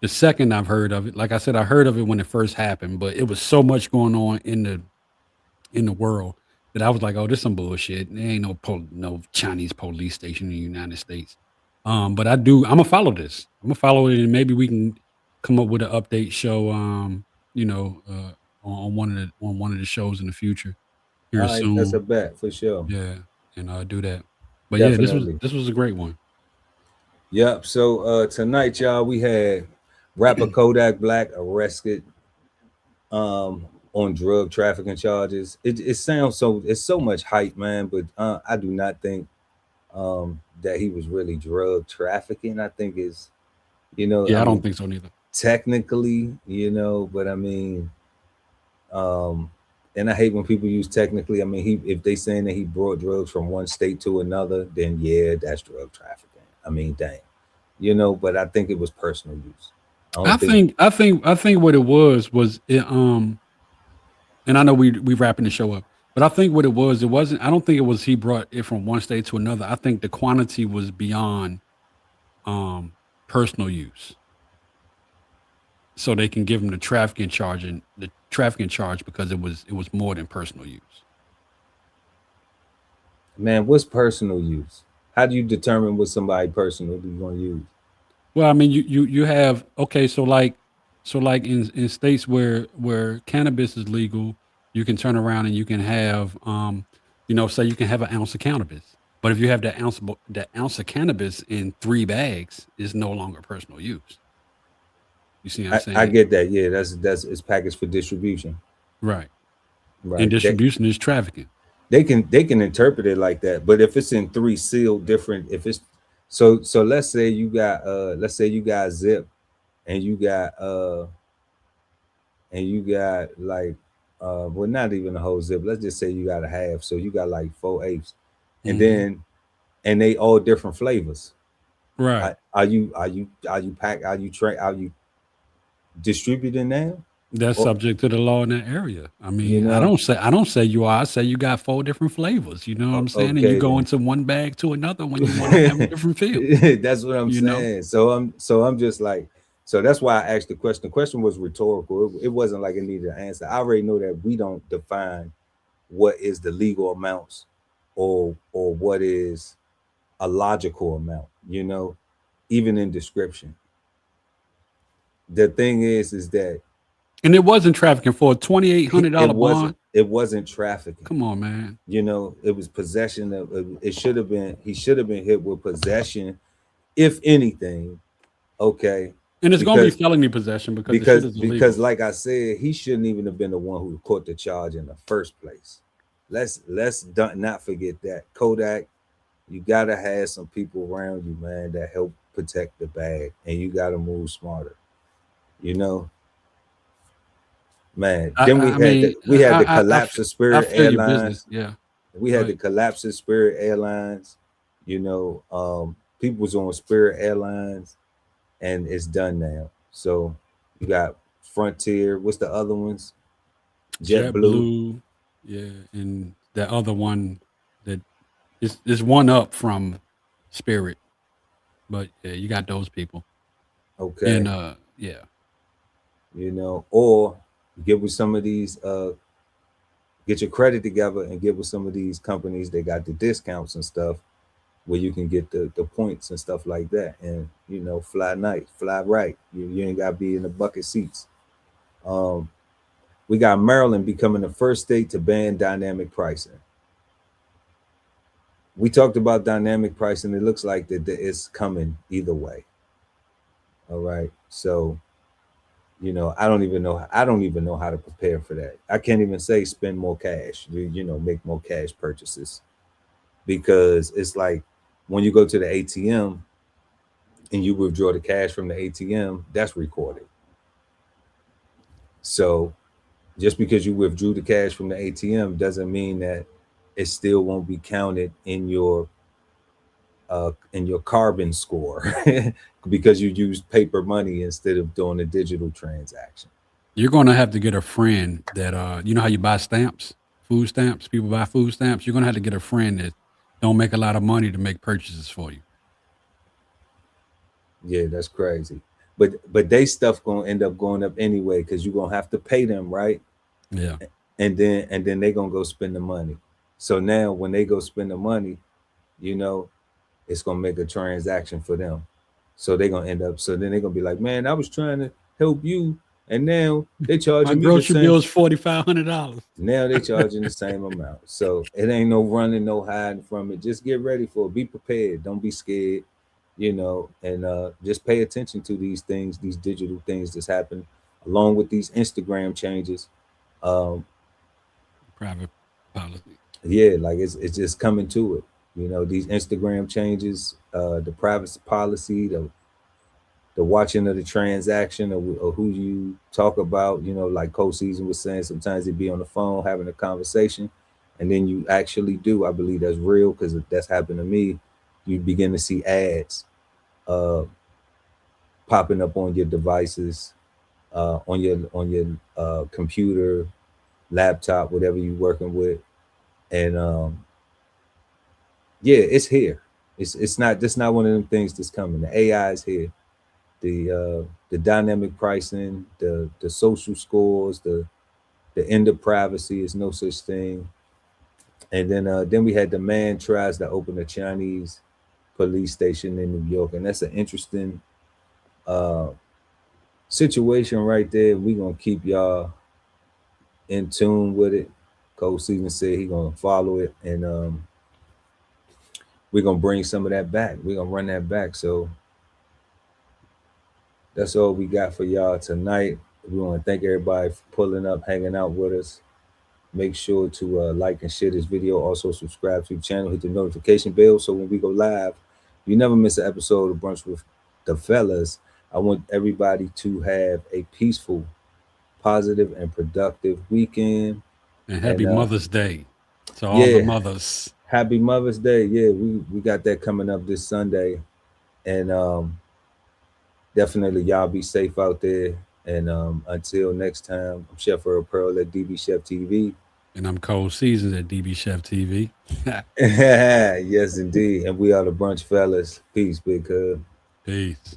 [SPEAKER 2] second I've heard of it. Like I said, I heard of it when it first happened, but it was so much going on in the world that I was like, oh, this some bullshit. There ain't no Chinese police station in the United States. But I'm gonna follow this. I'm gonna follow it, and maybe we can come up with an update show. On one of the shows in the future here soon.
[SPEAKER 1] That's a bet for sure.
[SPEAKER 2] Yeah, and do that. But
[SPEAKER 1] Definitely.
[SPEAKER 2] yeah, this was a great one.
[SPEAKER 1] Yep. So tonight, y'all, we had rapper Kodak Black arrested on drug trafficking charges. It sounds it's so much hype, man, but I do not think that he was really drug trafficking. I think it's
[SPEAKER 2] I don't think so neither.
[SPEAKER 1] Technically, but I mean, and I hate when people use technically. I mean, if they saying that he brought drugs from one state to another, then yeah, that's drug trafficking. I mean, dang, but I think it was personal use.
[SPEAKER 2] I think what it was it, and I know we wrapping the show up, but I think what it wasn't, I don't think it was he brought it from one state to another. I think the quantity was beyond personal use. So they can give him the trafficking charge because it was more than personal use.
[SPEAKER 1] Man, what's personal use? How do you determine what somebody personal you're going to use?
[SPEAKER 2] Well, I mean, you have, okay, so like in states where cannabis is legal, you can turn around and you can have say you can have an ounce of cannabis. But if you have that ounce of cannabis in 3 bags, it's no longer personal use. You see what I'm saying?
[SPEAKER 1] I get that. Yeah, that's it's packaged for distribution.
[SPEAKER 2] Right. And distribution is trafficking.
[SPEAKER 1] They can interpret it like that, but if it's in 3 sealed different, if it's so let's say you got zip and you got like well, not even a whole zip. Let's just say you got a half, so you got like 4/8, and then they all different flavors.
[SPEAKER 2] Right.
[SPEAKER 1] Are you distributing now?
[SPEAKER 2] That's subject to the law in that area. I mean, I don't say you are. I say you got 4 different flavors. You know what I'm saying? And you go into one bag to another when you want to have a different feel.
[SPEAKER 1] That's what I'm saying. So I'm just like, so that's why I asked the question. The question was rhetorical. It wasn't like it needed an answer. I already know that we don't define what is the legal amounts or what is a logical amount, even in description. The thing is that,
[SPEAKER 2] and it wasn't trafficking for a $2,800 bond.
[SPEAKER 1] It wasn't trafficking.
[SPEAKER 2] Come on, man.
[SPEAKER 1] It was possession of. He should have been hit with possession, if anything. Okay.
[SPEAKER 2] And it's gonna be felony possession because
[SPEAKER 1] like I said, he shouldn't even have been the one who caught the charge in the first place. Let's not forget that. Kodak, you gotta have some people around you, man, that help protect the bag, and you gotta move smarter. Man, then we had the collapse of Spirit Airlines.
[SPEAKER 2] Yeah,
[SPEAKER 1] we had the collapse of Spirit Airlines. People was on Spirit Airlines, and it's done now. So you got Frontier. What's the other ones? JetBlue.
[SPEAKER 2] Yeah, and that other one that is one up from Spirit, but yeah, you got those people.
[SPEAKER 1] Okay,
[SPEAKER 2] and yeah,
[SPEAKER 1] or get with some of these, get your credit together and get with some of these companies. They got the discounts and stuff where you can get the points and stuff like that. And, fly right. You ain't got to be in the bucket seats. We got Maryland becoming the first state to ban dynamic pricing. We talked about dynamic pricing. It looks like that it's coming either way. All right. So, I don't even know how to prepare for that. I can't even say spend more cash, make more cash purchases. because it's like when you go to the ATM and you withdraw the cash from the ATM, that's recorded. So just because you withdrew the cash from the ATM doesn't mean that it still won't be counted in your carbon score because you used paper money instead of doing a digital transaction.
[SPEAKER 2] You're going to have to get a friend that, you know how you buy stamps, food stamps, people buy food stamps. You're going to have to get a friend that don't make a lot of money to make purchases for you.
[SPEAKER 1] Yeah, that's crazy. But they stuff gonna end up going up anyway because you're gonna have to pay them, right?
[SPEAKER 2] Yeah.
[SPEAKER 1] And then they gonna go spend the money. So now when they go spend the money, you know, it's gonna make a transaction for them. So they're gonna end up, so then they're gonna be like, man, I was trying to help you, and now they charging me
[SPEAKER 2] grocery
[SPEAKER 1] the same.
[SPEAKER 2] bill is $4,500.
[SPEAKER 1] Now they charging the same amount. So it ain't no running, no hiding from it. Just get ready for it. Be prepared. Don't be scared, you know, and just pay attention to these things, these digital things that's happening, along with these Instagram changes.
[SPEAKER 2] Private policy.
[SPEAKER 1] Yeah, like it's just coming to it. You know, these Instagram changes, the privacy policy, the watching of the transaction of who you talk about, you know, like Co-Season was saying, sometimes they be on the phone having a conversation, and then you actually do. I believe that's real because that's happened to me. You begin to see ads popping up on your devices, on your computer, laptop, whatever you're working with, and yeah, it's here. It's not one of them things that's coming. The AI is here. The dynamic pricing, the social scores, the end of privacy is no such thing. And then we had the man tries to open a Chinese police station in New York, and that's an interesting situation right there. We're gonna keep y'all in tune with it. Co-Season said he gonna follow it, and we're gonna bring some of that back. We're gonna run that back. So that's all we got for y'all tonight. We want to thank everybody for pulling up, hanging out with us. Make sure to like and share this video. Also subscribe to the channel, hit the notification bell so when we go live, you never miss an episode of Brunch with the Fellas. I want everybody to have a peaceful, positive, and productive weekend.
[SPEAKER 2] And happy Mother's Day to all the mothers.
[SPEAKER 1] Happy Mother's Day. Yeah, we got that coming up this Sunday. And definitely y'all be safe out there. And until next time, I'm Chef Earl Pearl at DBCHEFTV.
[SPEAKER 2] And I'm Co-Season at DBCHEFTV.
[SPEAKER 1] Yes, indeed. And we are the Brunch Fellas. Peace, big cub.
[SPEAKER 2] Peace.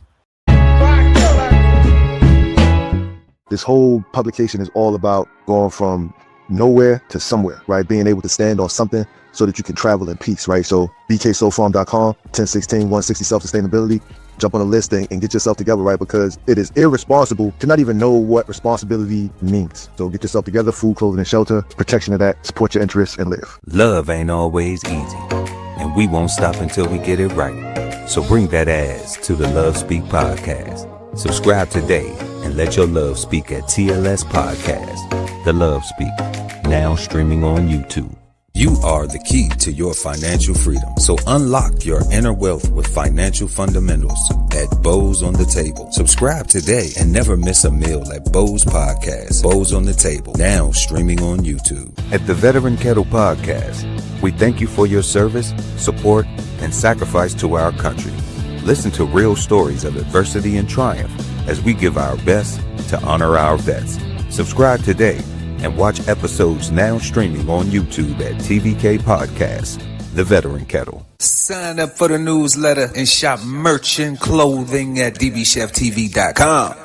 [SPEAKER 17] This whole publication is all about going from nowhere to somewhere, right? Being able to stand on something so that you can travel in peace, right? So bksoulfarm.com, 1016 160 self-sustainability. Jump on a list and get yourself together, right? Because it is irresponsible to not even know what responsibility means. So get yourself together, food, clothing, and shelter, protection of that, support your interests, and live.
[SPEAKER 1] Love ain't always easy, and we won't stop until we get it right. So bring that ass to the Love Speak podcast. Subscribe today and let your love speak at TLS Podcast. The Love Speak, now streaming on YouTube. You are the key to your financial freedom. So unlock your inner wealth with financial fundamentals at Bows on the Table. Subscribe today and never miss a meal at Bows Podcast. Bows on the Table, now streaming on YouTube. At the Veteran Kettle Podcast, we thank you for your service, support, and sacrifice to our country. Listen to real stories of adversity and triumph as we give our best to honor our vets. Subscribe today and watch episodes now streaming on YouTube at TVK Podcast, The Veteran Kettle. Sign up for the newsletter and shop merch and clothing at DBCHEFTV.com.